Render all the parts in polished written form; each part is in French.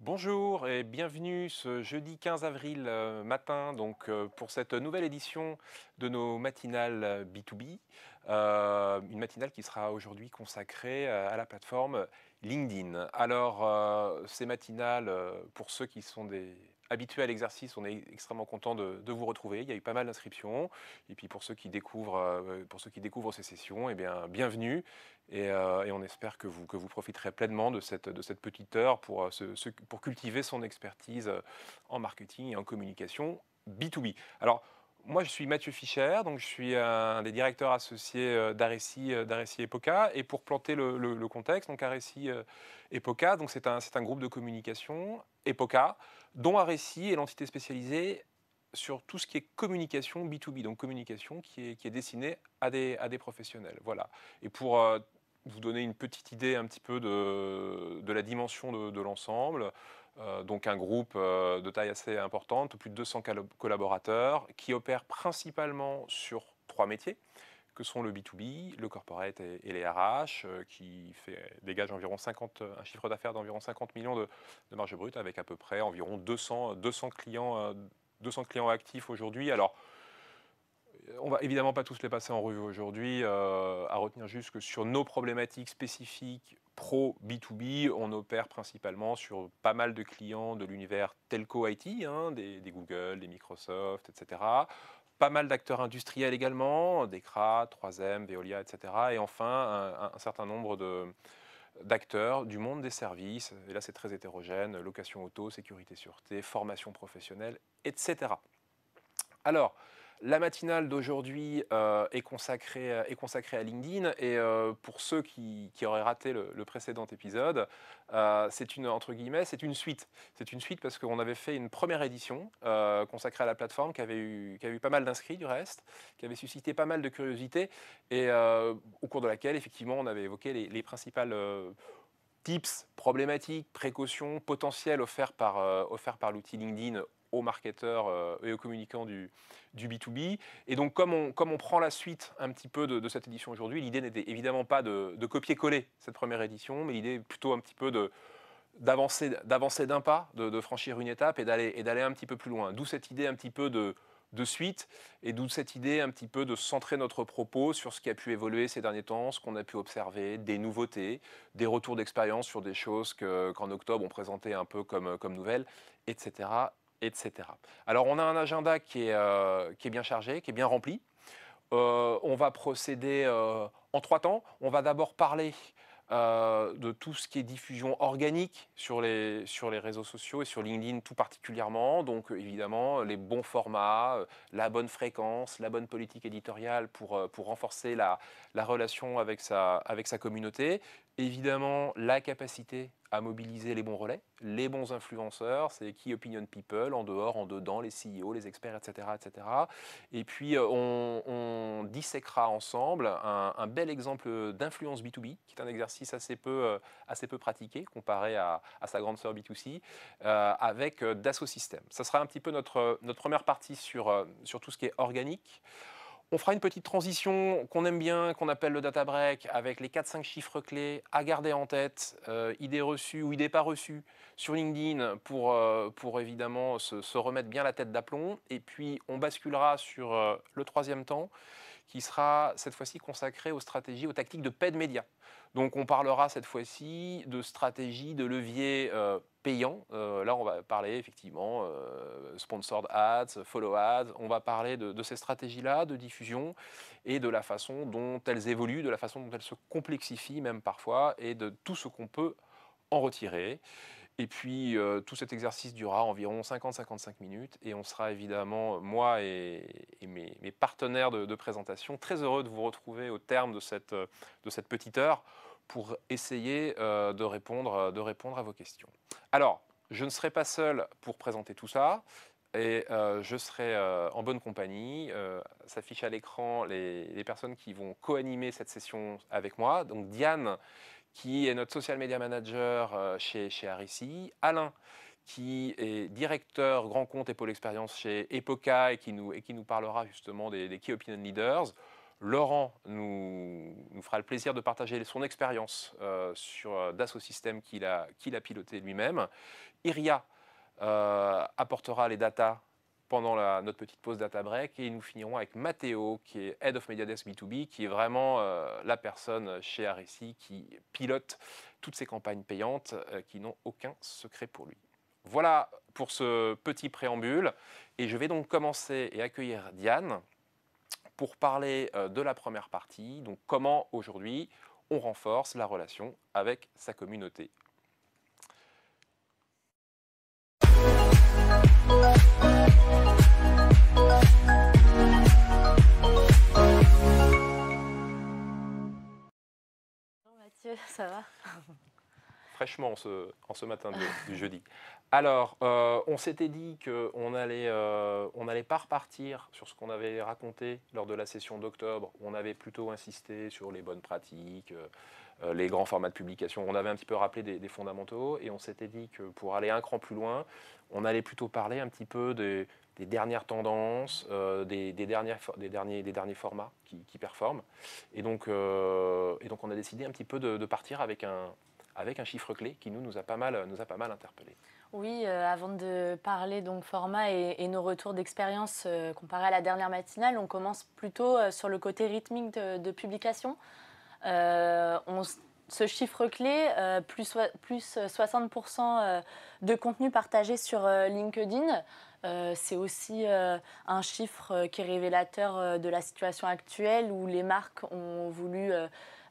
Bonjour et bienvenue ce jeudi 15 avril matin pour cette nouvelle édition de nos matinales B2B. Une matinale qui sera aujourd'hui consacrée à la plateforme LinkedIn. Alors, ces matinales, pour ceux qui sont des habitués à l'exercice, on est extrêmement content de vous retrouver. Il y a eu pas mal d'inscriptions. Et puis pour ceux qui découvrent ces sessions, eh bien, bienvenue. Et on espère que vous profiterez pleinement de cette petite heure pour cultiver son expertise en marketing et en communication B2B. Alors, moi, je suis Mathieu Fischer, donc je suis un des directeurs associés d'Areci Epoca. Et pour planter le contexte, donc Areci Epoca, donc c'est un groupe de communication, Epoca, dont Areci est l'entité spécialisée sur tout ce qui est communication B2B, donc communication qui est destinée à des professionnels. Voilà. Et pour vous donner une petite idée un petit peu de la dimension de l'ensemble, donc un groupe de taille assez importante, plus de 200 collaborateurs, qui opèrent principalement sur trois métiers, que sont le B2B, le corporate et les RH, dégage environ un chiffre d'affaires d'environ 50 millions de marge brute, avec à peu près environ 200 clients, 200 clients actifs aujourd'hui. Alors, on va évidemment pas tous les passer en revue aujourd'hui, à retenir juste que sur nos problématiques spécifiques pro B2B, on opère principalement sur pas mal de clients de l'univers telco IT, hein, des Google, des Microsoft, etc. Pas mal d'acteurs industriels également, Decra, 3M, Veolia, etc. Et enfin, un certain nombre d'acteurs du monde des services, et là c'est très hétérogène, location auto, sécurité sûreté, formation professionnelle, etc. Alors, la matinale d'aujourd'hui est consacrée à LinkedIn et pour ceux qui auraient raté le précédent épisode, c'est entre guillemets, c'est une suite. C'est une suite parce qu'on avait fait une première édition consacrée à la plateforme qui a eu pas mal d'inscrits du reste, qui avait suscité pas mal de curiosité et au cours de laquelle, effectivement, on avait évoqué les principales tips, problématiques, précautions potentielles offerts par l'outil LinkedIn aux marketeurs et aux communicants du B2B. Et donc, comme on prend la suite un petit peu de cette édition aujourd'hui, l'idée n'était évidemment pas de copier-coller cette première édition, mais l'idée est plutôt un petit peu d'avancer d'un pas, de franchir une étape et d'aller un petit peu plus loin. D'où cette idée un petit peu de suite et d'où cette idée un petit peu de centrer notre propos sur ce qui a pu évoluer ces derniers temps, ce qu'on a pu observer, des nouveautés, des retours d'expérience sur des choses qu'en octobre on présentait un peu comme nouvelles, etc., etc. Alors on a un agenda qui est bien chargé, qui est bien rempli. On va procéder en trois temps. On va d'abord parler de tout ce qui est diffusion organique sur les réseaux sociaux et sur LinkedIn tout particulièrement. Donc évidemment, les bons formats, la bonne fréquence, la bonne politique éditoriale pour renforcer la relation avec sa communauté. Évidemment, la capacité à mobiliser les bons relais, les bons influenceurs, c'est Key Opinion People, en dehors, en dedans, les CEO, les experts, etc. etc. Et puis, on disséquera ensemble un bel exemple d'influence B2B, qui est un exercice assez peu pratiqué comparé à sa grande sœur B2C, avec Dassault Systèmes. Ça sera un petit peu notre première partie sur tout ce qui est organique. On fera une petite transition qu'on aime bien, qu'on appelle le data break, avec les 4-5 chiffres clés à garder en tête, idées reçues ou idées pas reçues sur LinkedIn pour évidemment se remettre bien la tête d'aplomb. Et puis on basculera sur le troisième temps, qui sera cette fois-ci consacré aux stratégies, aux tactiques de paid média. Donc on parlera cette fois-ci de stratégies, de leviers payants. Là, on va parler effectivement sponsored ads, follow ads. On va parler de ces stratégies-là de diffusion et de la façon dont elles évoluent, de la façon dont elles se complexifient même parfois et de tout ce qu'on peut en retirer. Et puis, tout cet exercice durera environ 50-55 minutes et on sera évidemment, moi et mes partenaires de présentation, très heureux de vous retrouver au terme de cette petite heure pour essayer de répondre à vos questions. Alors, je ne serai pas seul pour présenter tout ça et je serai en bonne compagnie. S'affichent à l'écran les personnes qui vont co-animer cette session avec moi. Donc, Diane, qui est notre social media manager chez Areci, Alain, qui est directeur grand compte et pôle expérience chez Epoca et qui nous parlera justement des Key Opinion Leaders, Laurent nous fera le plaisir de partager son expérience sur Dassault Systèmes qu'il a piloté lui-même. Iria apportera les datas pendant notre petite pause data break et nous finirons avec Matteo qui est Head of Media Desk B2B, qui est vraiment la personne chez RSI qui pilote toutes ces campagnes payantes qui n'ont aucun secret pour lui. Voilà pour ce petit préambule et je vais donc commencer et accueillir Diane pour parler de la première partie, donc comment aujourd'hui on renforce la relation avec sa communauté. Bonjour Mathieu, ça va? Fraîchement en ce matin du jeudi. Alors, on s'était dit qu'on allait pas repartir sur ce qu'on avait raconté lors de la session d'octobre, où on avait plutôt insisté sur les bonnes pratiques, les grands formats de publication. On avait un petit peu rappelé des fondamentaux et on s'était dit que pour aller un cran plus loin, on allait plutôt parler un petit peu des dernières tendances, des derniers formats qui performent. Et donc, on a décidé un petit peu de partir avec un chiffre clé qui nous a pas mal interpellés. Oui, avant de parler donc format et nos retours d'expérience comparés à la dernière matinale, on commence plutôt sur le côté rythmique de publication. Ce chiffre clé, plus 60% de contenu partagé sur LinkedIn, c'est aussi un chiffre qui est révélateur de la situation actuelle où les marques ont voulu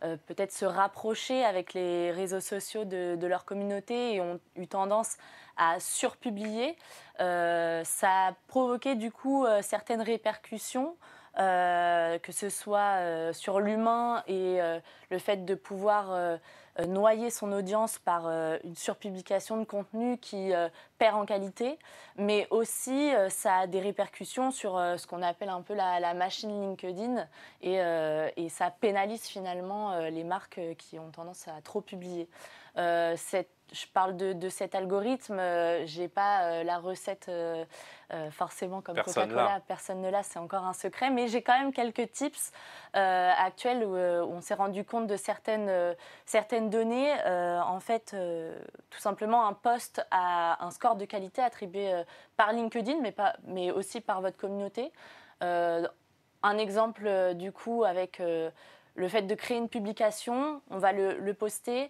peut-être se rapprocher avec les réseaux sociaux de leur communauté et ont eu tendance à surpublier. Ça a provoqué du coup certaines répercussions, que ce soit sur l'humain et le fait de pouvoir noyer son audience par une surpublication de contenu qui perd en qualité, mais aussi ça a des répercussions sur ce qu'on appelle un peu la machine LinkedIn et ça pénalise finalement les marques qui ont tendance à trop publier. Je parle de cet algorithme, je n'ai pas la recette forcément comme Coca-Cola, personne ne l'a, c'est encore un secret, mais j'ai quand même quelques tips actuels où on s'est rendu compte de certaines données. En fait, tout simplement, un post a un score de qualité attribué par LinkedIn, mais aussi par votre communauté. Un exemple, du coup, avec le fait de créer une publication, on va le poster.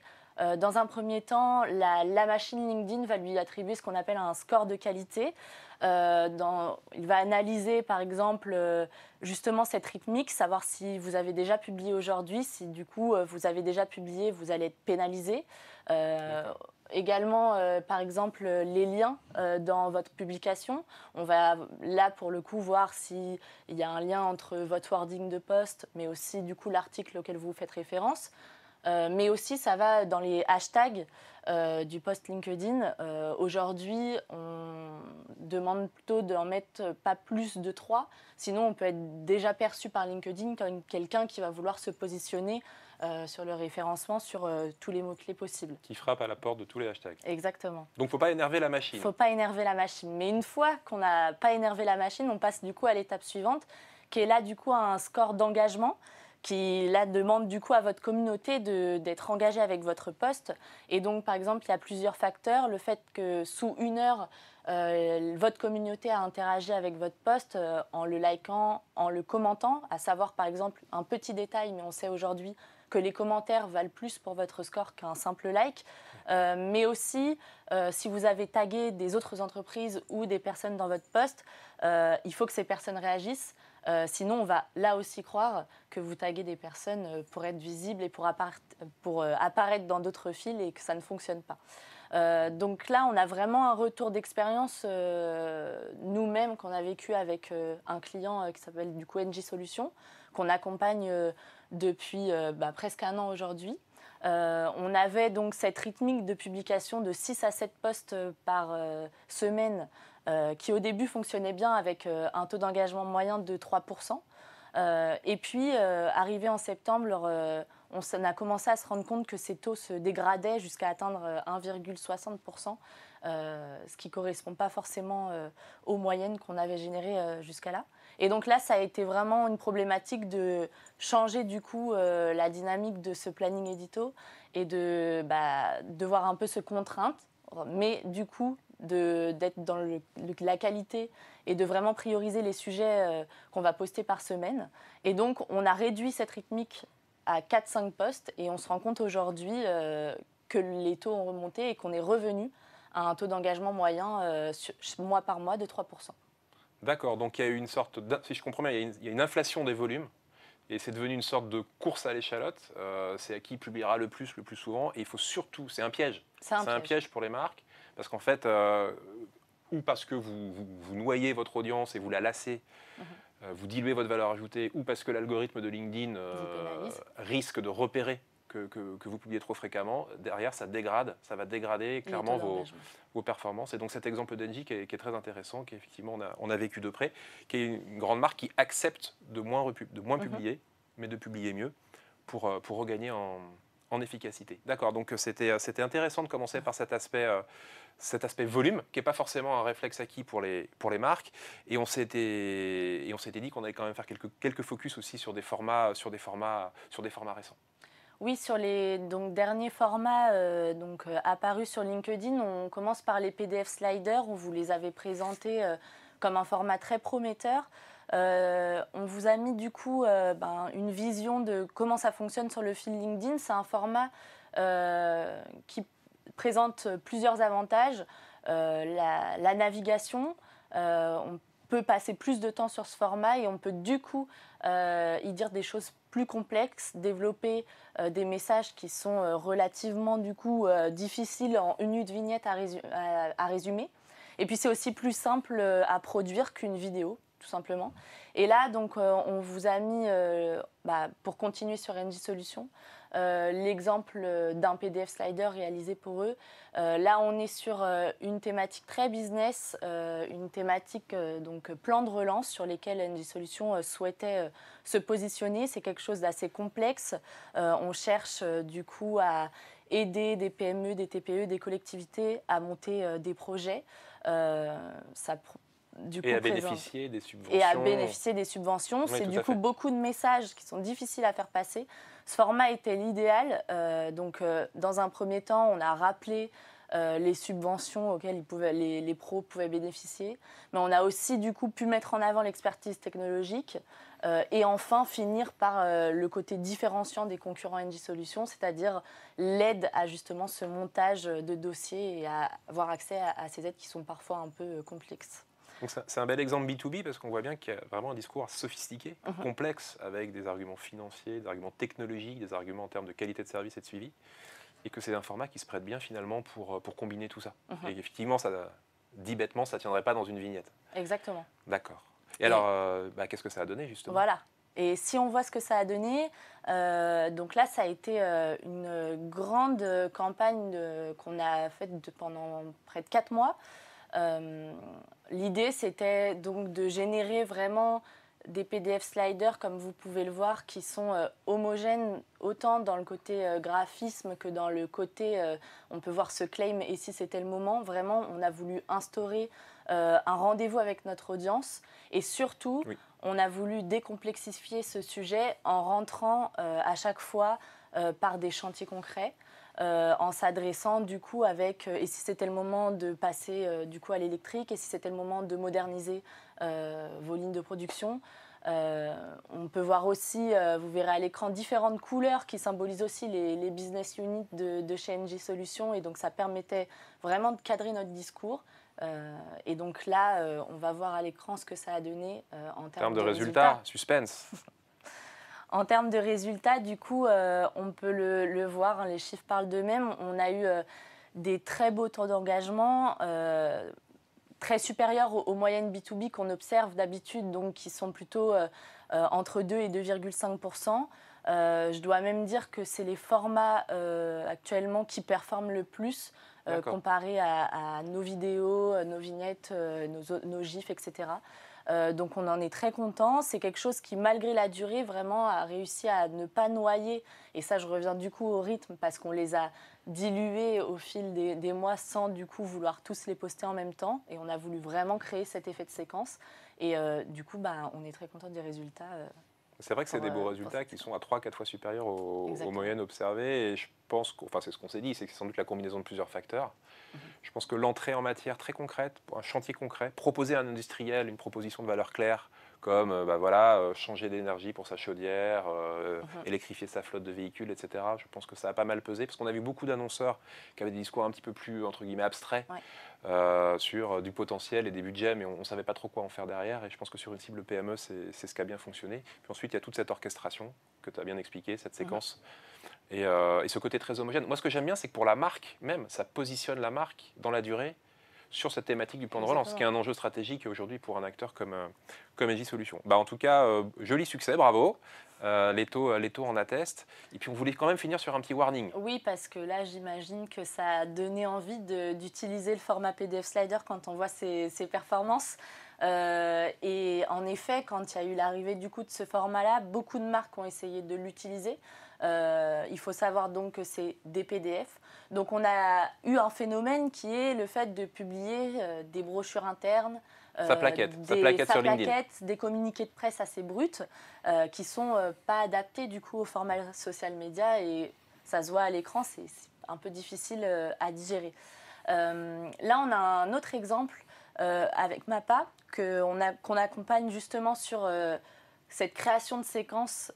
Dans un premier temps, la machine LinkedIn va lui attribuer ce qu'on appelle un score de qualité. Il va analyser, par exemple, justement cette rythmique, savoir si vous avez déjà publié aujourd'hui, si du coup vous avez déjà publié, vous allez être pénalisé. Également, par exemple, les liens dans votre publication. On va là, pour le coup, voir s'il y a un lien entre votre wording de post, mais aussi du coup l'article auquel vous faites référence. Mais aussi, ça va dans les hashtags du post LinkedIn. Aujourd'hui, on demande plutôt d'en mettre pas plus de 3. Sinon, on peut être déjà perçu par LinkedIn comme quelqu'un qui va vouloir se positionner sur le référencement sur tous les mots-clés possibles. Qui frappe à la porte de tous les hashtags. Exactement. Donc, il ne faut pas énerver la machine. Il ne faut pas énerver la machine. Mais une fois qu'on n'a pas énervé la machine, on passe du coup à l'étape suivante, qui est là du coup un score d'engagement, qui là demande du coup à votre communauté d'être engagée avec votre post. Et donc par exemple, il y a plusieurs facteurs. Le fait que sous 1 heure, votre communauté a interagi avec votre post en le likant, en le commentant, à savoir par exemple un petit détail, mais on sait aujourd'hui que les commentaires valent plus pour votre score qu'un simple like. Mais aussi, si vous avez tagué des autres entreprises ou des personnes dans votre post, il faut que ces personnes réagissent. Sinon, on va là aussi croire que vous taguez des personnes pour être visible et pour apparaître dans d'autres fils et que ça ne fonctionne pas. Donc là, on a vraiment un retour d'expérience nous-mêmes qu'on a vécu avec un client qui s'appelle du coup NJ Solutions, qu'on accompagne depuis presque 1 an aujourd'hui. On avait donc cette rythmique de publication de 6 à 7 posts par semaine qui au début fonctionnait bien avec un taux d'engagement moyen de 3%. Et puis, arrivé en septembre, on a commencé à se rendre compte que ces taux se dégradaient jusqu'à atteindre 1,60%, ce qui ne correspond pas forcément aux moyennes qu'on avait générées jusqu'à là. Et donc là, ça a été vraiment une problématique de changer du coup la dynamique de ce planning édito et de devoir un peu se contraindre, mais du coup d'être dans la qualité et de vraiment prioriser les sujets qu'on va poster par semaine. Et donc, on a réduit cette rythmique à 4-5 postes et on se rend compte aujourd'hui que les taux ont remonté et qu'on est revenu à un taux d'engagement moyen mois par mois de 3%. D'accord, donc il y a eu une sorte, si je comprends bien, il y a une inflation des volumes et c'est devenu une sorte de course à l'échalote. C'est à qui publiera le plus souvent et il faut surtout, c'est un piège. C'est un piège pour les marques parce qu'en fait, ou parce que vous noyez votre audience et vous la lassez, vous diluez votre valeur ajoutée, ou parce que l'algorithme de LinkedIn risque de repérer que vous publiez trop fréquemment, derrière ça va dégrader clairement vos performances. Et donc cet exemple d'Engie qui est très intéressant, qui effectivement on a vécu de près, qui est une grande marque qui accepte de moins publier, mais de publier mieux pour regagner en efficacité. D'accord, donc c'était intéressant de commencer par cet aspect volume, qui n'est pas forcément un réflexe acquis pour les marques. Et on s'était dit qu'on allait quand même faire quelques focus aussi sur des formats récents. Oui, sur les derniers formats apparus sur LinkedIn, on commence par les PDF sliders. On vous les avait présentés comme un format très prometteur. On vous a mis du coup une vision de comment ça fonctionne sur le fil LinkedIn. C'est un format qui présente plusieurs avantages. La navigation, on peut passer plus de temps sur ce format et on peut du coup y dire des choses plus complexes, développer des messages qui sont relativement du coup difficiles en une minute vignette à résumer. Et puis c'est aussi plus simple à produire qu'une vidéo, tout simplement. Et là, donc, on vous a mis, pour continuer sur Engie Solutions, l'exemple d'un PDF slider réalisé pour eux. Là, on est sur une thématique très business, une thématique donc plan de relance sur lesquels Engie Solutions souhaitait se positionner. C'est quelque chose d'assez complexe. On cherche du coup à aider des PME, des TPE, des collectivités à monter des projets. Et à bénéficier des subventions. Et à bénéficier des subventions. Oui, c'est du coup beaucoup de messages qui sont difficiles à faire passer. Ce format était l'idéal. Dans un premier temps, on a rappelé les subventions auxquelles les pros pouvaient bénéficier. Mais on a aussi du coup pu mettre en avant l'expertise technologique et enfin finir par le côté différenciant des concurrents Engie Solutions, c'est-à-dire l'aide à justement ce montage de dossiers et à avoir accès à ces aides qui sont parfois un peu complexes. Donc c'est un bel exemple B2B parce qu'on voit bien qu'il y a vraiment un discours sophistiqué, complexe, avec des arguments financiers, des arguments technologiques, des arguments en termes de qualité de service et de suivi, et que c'est un format qui se prête bien finalement pour combiner tout ça. Et effectivement, dit bêtement, ça ne tiendrait pas dans une vignette. Exactement. D'accord. Et alors, qu'est-ce que ça a donné justement ? Voilà. Et si on voit ce que ça a donné, donc là, ça a été une grande campagne qu'on a faite pendant près de 4 mois. L'idée, c'était donc de générer vraiment des PDF sliders, comme vous pouvez le voir, qui sont homogènes autant dans le côté graphisme que dans le côté, on peut voir ce claim, et si c'était le moment. Vraiment, on a voulu instaurer un rendez-vous avec notre audience et surtout, on a voulu décomplexifier ce sujet en rentrant à chaque fois par des chantiers concrets. En s'adressant du coup avec et si c'était le moment de passer du coup à l'électrique et si c'était le moment de moderniser vos lignes de production. On peut voir aussi, vous verrez à l'écran, différentes couleurs qui symbolisent aussi les business units de chez Engie Solutions, et donc ça permettait vraiment de cadrer notre discours. Et donc là, on va voir à l'écran ce que ça a donné en termes de résultats. Suspense. En termes de résultats, du coup, on peut le voir, hein, les chiffres parlent d'eux-mêmes. On a eu des très beaux taux d'engagement, très supérieurs aux moyennes B2B qu'on observe d'habitude, donc qui sont plutôt entre 2 et 2,5%. Je dois même dire que c'est les formats actuellement qui performent le plus. comparé à nos vidéos, nos vignettes, nos gifs, etc. Donc on en est très content. C'est quelque chose qui, malgré la durée, vraiment a réussi à ne pas noyer. Et ça, je reviens du coup au rythme parce qu'on les a dilués au fil des mois sans du coup vouloir tous les poster en même temps. Et on a voulu vraiment créer cet effet de séquence. Et du coup, on est très content des résultats. C'est vrai que c'est des beaux résultats qui sont à 3-4 fois supérieurs aux moyennes observées. Et je pense enfin c'est ce qu'on s'est dit, c'est que c'est sans doute la combinaison de plusieurs facteurs. Je pense que l'entrée en matière très concrète, pour un chantier concret, proposer à un industriel une proposition de valeur claire, comme changer d'énergie pour sa chaudière, électrifier sa flotte de véhicules, etc. Je pense que ça a pas mal pesé, parce qu'on a vu beaucoup d'annonceurs qui avaient des discours un petit peu plus, entre guillemets, abstraits, sur du potentiel et des budgets, mais on ne savait pas trop quoi en faire derrière. Et je pense que sur une cible PME, c'est ce qui a bien fonctionné. Puis ensuite, il y a toute cette orchestration que tu as bien expliqué, cette séquence. Et ce côté très homogène. Moi, ce que j'aime bien, c'est que pour la marque même, ça positionne la marque dans la durée sur cette thématique du plan de relance, ce qui est un enjeu stratégique aujourd'hui pour un acteur comme Engie Solutions. En tout cas, joli succès, bravo. Les taux en attestent. Et puis, on voulait quand même finir sur un petit warning. Oui, parce que là, j'imagine que ça a donné envie d'utiliser le format PDF Slider quand on voit ses performances. Et en effet, quand il y a eu l'arrivée du coup de ce format-là, beaucoup de marques ont essayé de l'utiliser. Il faut savoir donc que c'est des PDF. Donc on a eu un phénomène qui est le fait de publier des brochures internes, sa plaquette sur LinkedIn. Des communiqués de presse assez bruts qui ne sont pas adaptés du coup au format social media et ça se voit à l'écran, c'est un peu difficile à digérer. Là, on a un autre exemple avec Mappa qu'on accompagne justement sur cette création de séquences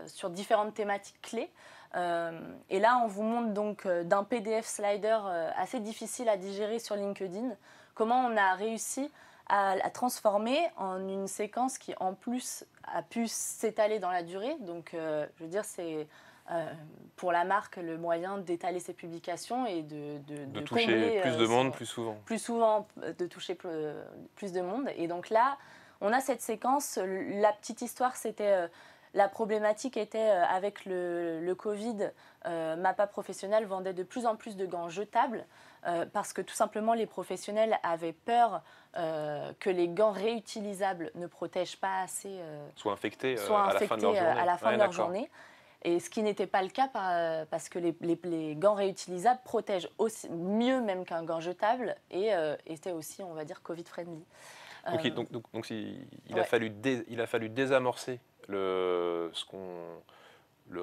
sur différentes thématiques clés. Et là, on vous montre donc d'un PDF slider assez difficile à digérer sur LinkedIn, comment on a réussi à la transformer en une séquence qui, en plus, a pu s'étaler dans la durée. Donc, je veux dire, c'est pour la marque le moyen d'étaler ses publications et de toucher combler, plus de monde plus souvent. Plus souvent, de toucher plus de monde. Et donc là, on a cette séquence. La petite histoire, c'était... la problématique était avec le Covid, Mappa Professionnel vendait de plus en plus de gants jetables parce que tout simplement les professionnels avaient peur que les gants réutilisables ne protègent pas assez, soient infectés à la fin de leur journée. Et ce qui n'était pas le cas parce que les gants réutilisables protègent aussi, mieux même qu'un gant jetable et étaient aussi, on va dire, Covid-friendly. Donc il a fallu désamorcer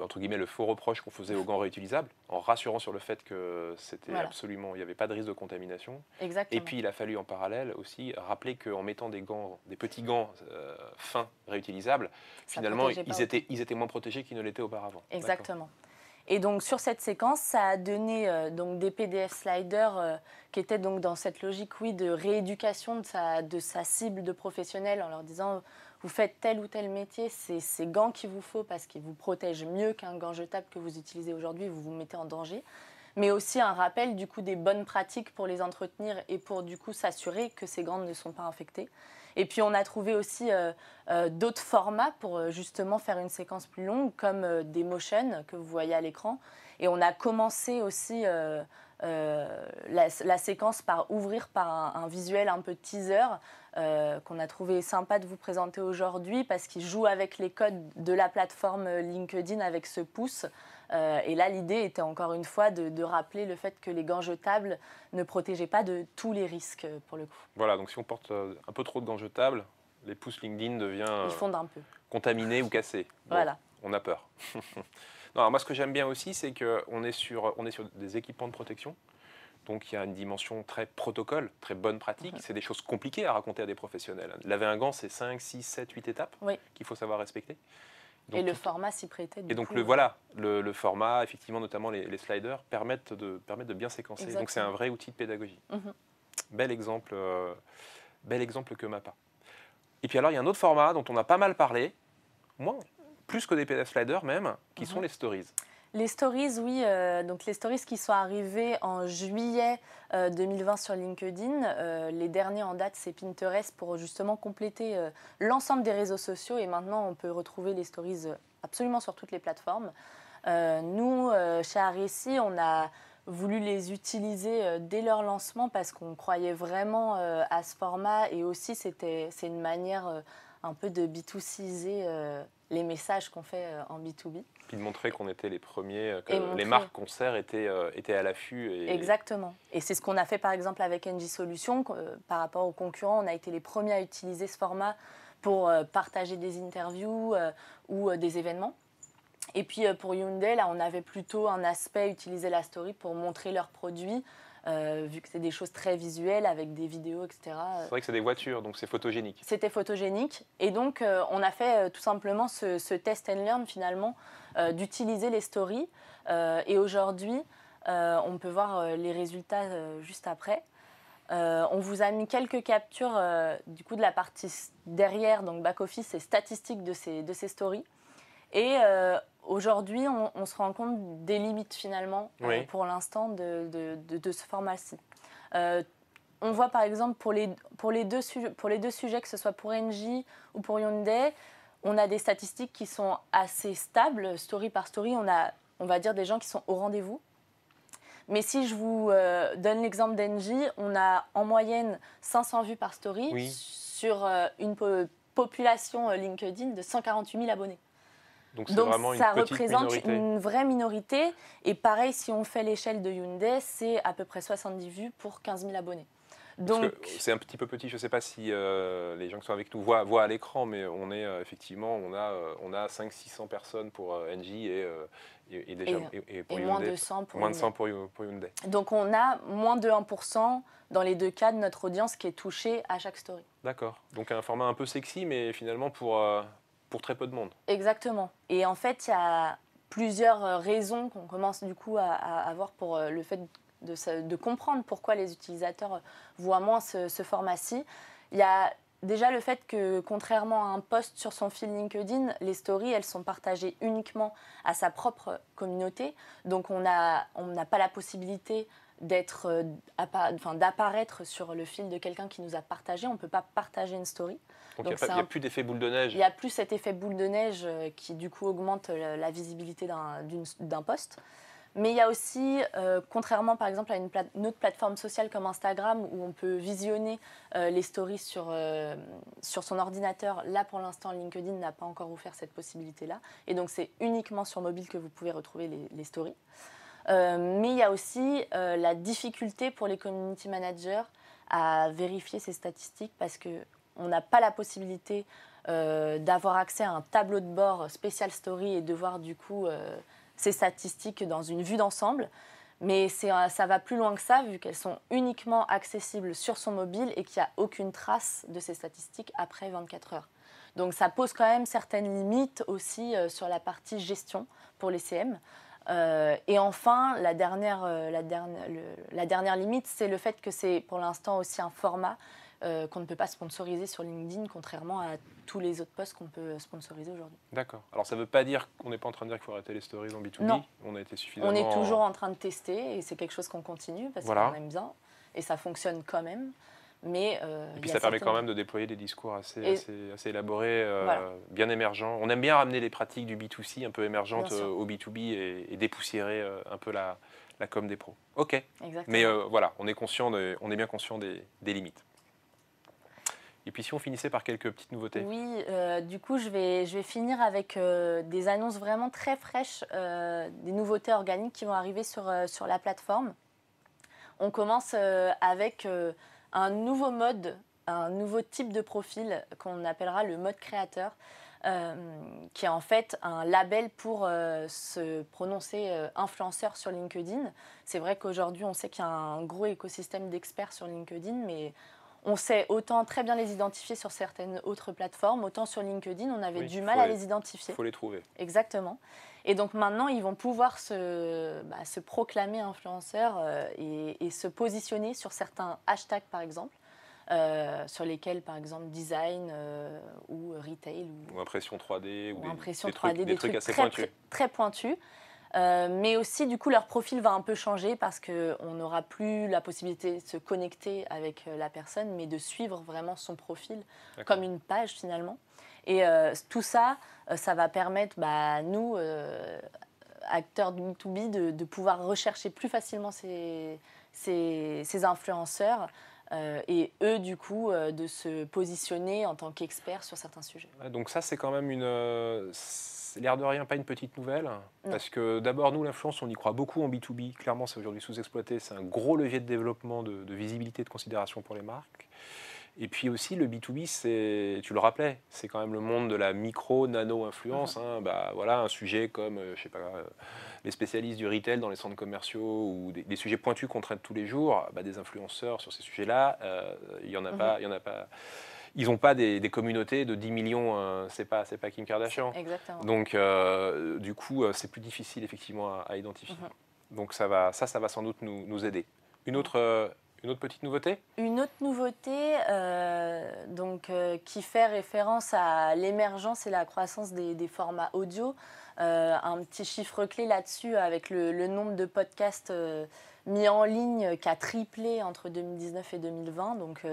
entre guillemets, le faux reproche qu'on faisait aux gants réutilisables, en rassurant sur le fait que c'était absolument, il n'y avait pas de risque de contamination. Exactement. Et puis il a fallu en parallèle aussi rappeler qu'en mettant des petits gants fins réutilisables, finalement ils étaient moins protégés qu'ils ne l'étaient auparavant. Exactement. Et donc sur cette séquence, ça a donné donc des PDF sliders qui étaient donc dans cette logique, oui, de rééducation de sa cible de professionnels en leur disant vous faites tel ou tel métier, c'est ces gants qu'il vous faut parce qu'ils vous protègent mieux qu'un gant jetable que vous utilisez aujourd'hui, vous vous mettez en danger. Mais aussi un rappel du coup des bonnes pratiques pour les entretenir et pour du coup s'assurer que ces gants ne sont pas infectés. Et puis on a trouvé aussi d'autres formats pour justement faire une séquence plus longue, comme des motions que vous voyez à l'écran. Et on a commencé aussi la séquence par ouvrir par un visuel un peu teaser qu'on a trouvé sympa de vous présenter aujourd'hui parce qu'il joue avec les codes de la plateforme LinkedIn avec ce pouce. Et là, l'idée était encore une fois de rappeler le fait que les gants jetables ne protégeaient pas de tous les risques pour le coup. Voilà, donc si on porte un peu trop de gants jetables, les pouces LinkedIn deviennent contaminés ou cassés. Bon, voilà. On a peur. Non, alors moi, ce que j'aime bien aussi, c'est qu'on est sur des équipements de protection. Donc il y a une dimension très protocole, très bonne pratique. C'est des choses compliquées à raconter à des professionnels. Laver un gant, c'est 5, 6, 7, 8 étapes qu'il faut savoir respecter. Donc, et le format s'y prêtait. Le format, effectivement, notamment les sliders, permettent de bien séquencer. Exactement. Donc c'est un vrai outil de pédagogie. Bel exemple que Mappa. Et puis alors, il y a un autre format dont on a pas mal parlé, plus que des PDF sliders même, qui sont les stories. Les stories, oui. Donc les stories qui sont arrivées en juillet 2020 sur LinkedIn. Les derniers en date, c'est Pinterest pour justement compléter l'ensemble des réseaux sociaux. Et maintenant, on peut retrouver les stories absolument sur toutes les plateformes. Nous, chez Arici, on a voulu les utiliser dès leur lancement parce qu'on croyait vraiment à ce format et aussi c'est une manière un peu de B2Ciser les messages qu'on fait en B2B. Puis de montrer qu'on était les premiers, que Et les marques concerts étaient à l'affût. Exactement. Et c'est ce qu'on a fait par exemple avec NJ Solutions. Par rapport aux concurrents, on a été les premiers à utiliser ce format pour partager des interviews ou des événements. Et puis pour Hyundai, là, on avait plutôt un aspect utiliser la story pour montrer leurs produits, vu que c'est des choses très visuelles avec des vidéos, etc. C'est vrai que c'est des voitures, donc c'est photogénique. C'était photogénique. Et donc, on a fait tout simplement ce test and learn finalement, d'utiliser les stories. Et aujourd'hui, on peut voir les résultats juste après. On vous a mis quelques captures du coup de la partie derrière, donc back-office et statistiques de ces stories. Et aujourd'hui, on se rend compte des limites finalement pour l'instant de ce format-ci. On voit par exemple pour les deux sujets, que ce soit pour NJ ou pour Hyundai, on a des statistiques qui sont assez stables, story par story. On va dire des gens qui sont au rendez-vous. Mais si je vous donne l'exemple d'NJ, on a en moyenne 500 vues par story sur une population LinkedIn de 148 000 abonnés. Donc vraiment ça représente une vraie minorité. Et pareil, si on fait l'échelle de Hyundai, c'est à peu près 70 vues pour 15 000 abonnés. Donc c'est un petit peu petit, je ne sais pas si les gens qui sont avec nous voient à l'écran, mais on est effectivement, on a 500-600 personnes pour NJ et pour moins Hyundai, de 100 pour moins de 100 pour Hyundai. Donc on a moins de 1% dans les deux cas de notre audience qui est touchée à chaque story. D'accord, donc un format un peu sexy, mais finalement pour très peu de monde. Exactement. Et en fait, il y a plusieurs raisons qu'on commence du coup à avoir pour le fait de comprendre pourquoi les utilisateurs voient moins ce format-ci. Il y a déjà le fait que, contrairement à un post sur son fil LinkedIn, les stories, elles sont partagées uniquement à sa propre communauté. Donc on n'a pas la possibilité d'apparaître sur le fil de quelqu'un qui nous a partagé. On ne peut pas partager une story. Donc il n'y a plus d'effet boule de neige. Il n'y a plus cet effet boule de neige qui du coup augmente la visibilité d'un post. Mais il y a aussi, contrairement par exemple à une autre plateforme sociale comme Instagram où on peut visionner les stories sur son ordinateur, là pour l'instant LinkedIn n'a pas encore offert cette possibilité-là. Et donc c'est uniquement sur mobile que vous pouvez retrouver les stories. Mais il y a aussi la difficulté pour les community managers à vérifier ces statistiques parce qu'on n'a pas la possibilité d'avoir accès à un tableau de bord spécial story et de voir du coup ces statistiques dans une vue d'ensemble. Mais ça va plus loin que ça vu qu'elles sont uniquement accessibles sur son mobile et qu'il n'y a aucune trace de ces statistiques après 24 heures. Donc ça pose quand même certaines limites aussi sur la partie gestion pour les CM. Et enfin, la dernière limite, c'est le fait que c'est pour l'instant aussi un format qu'on ne peut pas sponsoriser sur LinkedIn, contrairement à tous les autres posts qu'on peut sponsoriser aujourd'hui. D'accord. Alors ça ne veut pas dire qu'on n'est pas en train de dire qu'il faut arrêter les stories en B2B. Non. On a été suffisamment... On est toujours en train de tester et c'est quelque chose qu'on continue parce qu'on aime bien et ça fonctionne quand même. Mais, et puis ça permet quand même de déployer des discours assez élaborés, bien émergents. On aime bien ramener les pratiques du B2C un peu émergentes au B2B et dépoussiérer un peu la com des pros. Ok. Exactement. Mais voilà, on est bien conscient des limites. Et puis si on finissait par quelques petites nouveautés. Oui, du coup je vais finir avec des annonces vraiment très fraîches, des nouveautés organiques qui vont arriver sur la plateforme. On commence avec un nouveau mode, un nouveau type de profil qu'on appellera le mode créateur, qui est en fait un label pour se prononcer influenceur sur LinkedIn. C'est vrai qu'aujourd'hui, on sait qu'il y a un gros écosystème d'experts sur LinkedIn, mais on sait autant très bien les identifier sur certaines autres plateformes, autant sur LinkedIn, on avait du mal à les identifier. Il faut les trouver. Exactement. Et donc maintenant, ils vont pouvoir se proclamer influenceurs et se positionner sur certains hashtags, par exemple, sur lesquels, par exemple, design ou retail. Ou impression 3D. Ou impression 3D, des trucs assez pointus. Très pointus. Mais aussi, du coup, leur profil va un peu changer parce qu'on n'aura plus la possibilité de se connecter avec la personne, mais de suivre vraiment son profil comme une page, finalement. Et tout ça, ça va permettre, nous, acteurs de B2B de pouvoir rechercher plus facilement ces influenceurs et eux, du coup, de se positionner en tant qu'experts sur certains sujets. Ouais, donc ça, c'est quand même l'air de rien, pas une petite nouvelle. Parce que d'abord, nous, l'influence, on y croit beaucoup en B2B. Clairement, c'est aujourd'hui sous-exploité. C'est un gros levier de développement, de visibilité, de considération pour les marques. Et puis aussi, le B2B, tu le rappelais, c'est quand même le monde de la micro-nano-influence. Bah, voilà, un sujet comme, je sais pas, les spécialistes du retail dans les centres commerciaux ou des sujets pointus qu'on traite tous les jours, bah, des influenceurs sur ces sujets-là, il n'y en a pas, il y en a pas. Ils n'ont pas des communautés de 10 millions, c'est pas Kim Kardashian. Exactement. Donc, du coup, c'est plus difficile effectivement à identifier. Donc, ça va sans doute nous aider. Une autre petite nouveauté ? Une autre nouveauté qui fait référence à l'émergence et la croissance des formats audio. Un petit chiffre clé là-dessus avec le nombre de podcasts mis en ligne qui a triplé entre 2019 et 2020. Donc,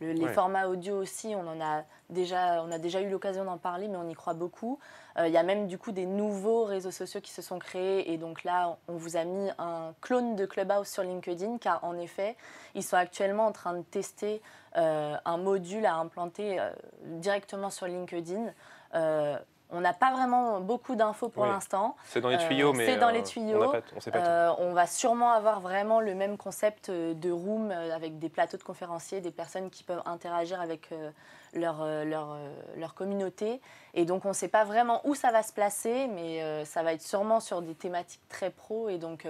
les formats audio aussi, on a déjà eu l'occasion d'en parler, mais on y croit beaucoup. Il y a même du coup des nouveaux réseaux sociaux qui se sont créés. Et donc là, on vous a mis un clone de Clubhouse sur LinkedIn, car en effet, ils sont actuellement en train de tester un module à implanter directement sur LinkedIn. On n'a pas vraiment beaucoup d'infos pour l'instant. C'est dans les tuyaux, mais c'est dans les tuyaux. On sait pas tout. On va sûrement avoir vraiment le même concept de room avec des plateaux de conférenciers, des personnes qui peuvent interagir avec leur communauté. Et donc, on ne sait pas vraiment où ça va se placer, mais ça va être sûrement sur des thématiques très pro et donc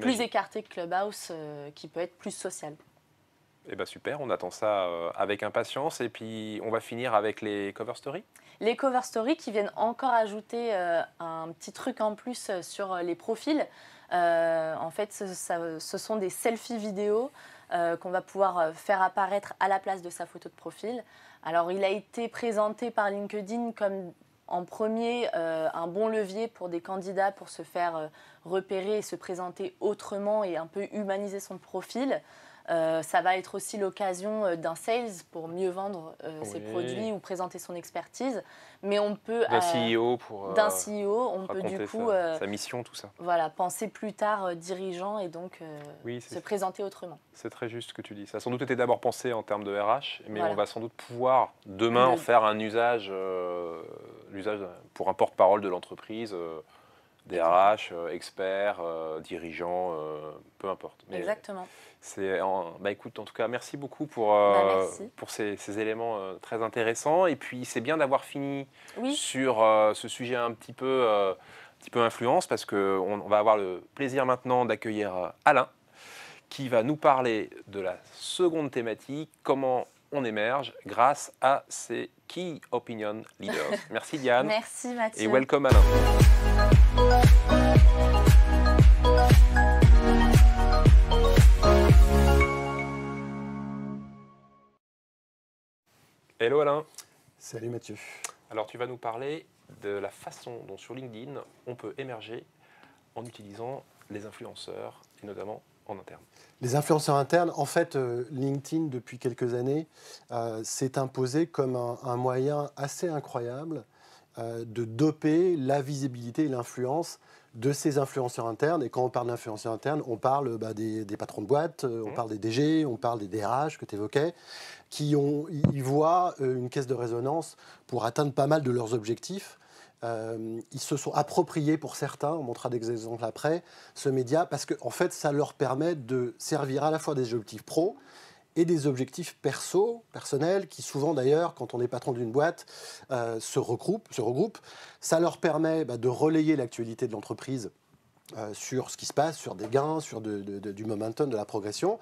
plus écarté que Clubhouse, qui peut être plus social. Eh ben super, on attend ça avec impatience. Et puis, on va finir avec les cover stories. Les cover stories qui viennent encore ajouter un petit truc en plus sur les profils. En fait, ce sont des selfies vidéo qu'on va pouvoir faire apparaître à la place de sa photo de profil. Alors, il a été présenté par LinkedIn comme en premier un bon levier pour des candidats pour se faire repérer et se présenter autrement et un peu humaniser son profil. Ça va être aussi l'occasion d'un sales pour mieux vendre ses produits ou présenter son expertise. Mais on peut d'un CEO on peut du coup sa mission, tout ça. Voilà, penser plus tard dirigeant et donc se présenter autrement. C'est très juste ce que tu dis. Ça a sans doute été d'abord pensé en termes de RH, mais on va sans doute pouvoir demain en faire un usage pour un porte-parole de l'entreprise. Des RH, experts, dirigeants, peu importe. Mais exactement. Écoute, en tout cas, merci beaucoup pour ces éléments très intéressants. Et puis, c'est bien d'avoir fini sur ce sujet un petit peu influence, parce qu'on va avoir le plaisir maintenant d'accueillir Alain, qui va nous parler de la seconde thématique, comment on émerge grâce à ces Key Opinion Leaders. Merci Diane. Merci Mathieu. Et welcome Alain. Hello Alain. Salut Mathieu. Alors tu vas nous parler de la façon dont sur LinkedIn on peut émerger en utilisant les influenceurs et notamment en interne. Les influenceurs internes, en fait, LinkedIn depuis quelques années s'est imposé comme un moyen assez incroyable de doper la visibilité et l'influence de ces influenceurs internes. Et quand on parle d'influenceurs internes, on parle des patrons de boîte, on parle des DG, on parle des DRH que tu évoquais, qui y voient une caisse de résonance pour atteindre pas mal de leurs objectifs. Ils se sont appropriés pour certains, on montrera des exemples après, ce média, parce qu'en fait, ça leur permet de servir à la fois des objectifs pro et des objectifs personnels, qui souvent d'ailleurs, quand on est patron d'une boîte, se regroupent. Ça leur permet de relayer l'actualité de l'entreprise sur ce qui se passe, sur des gains, sur du momentum, de la progression.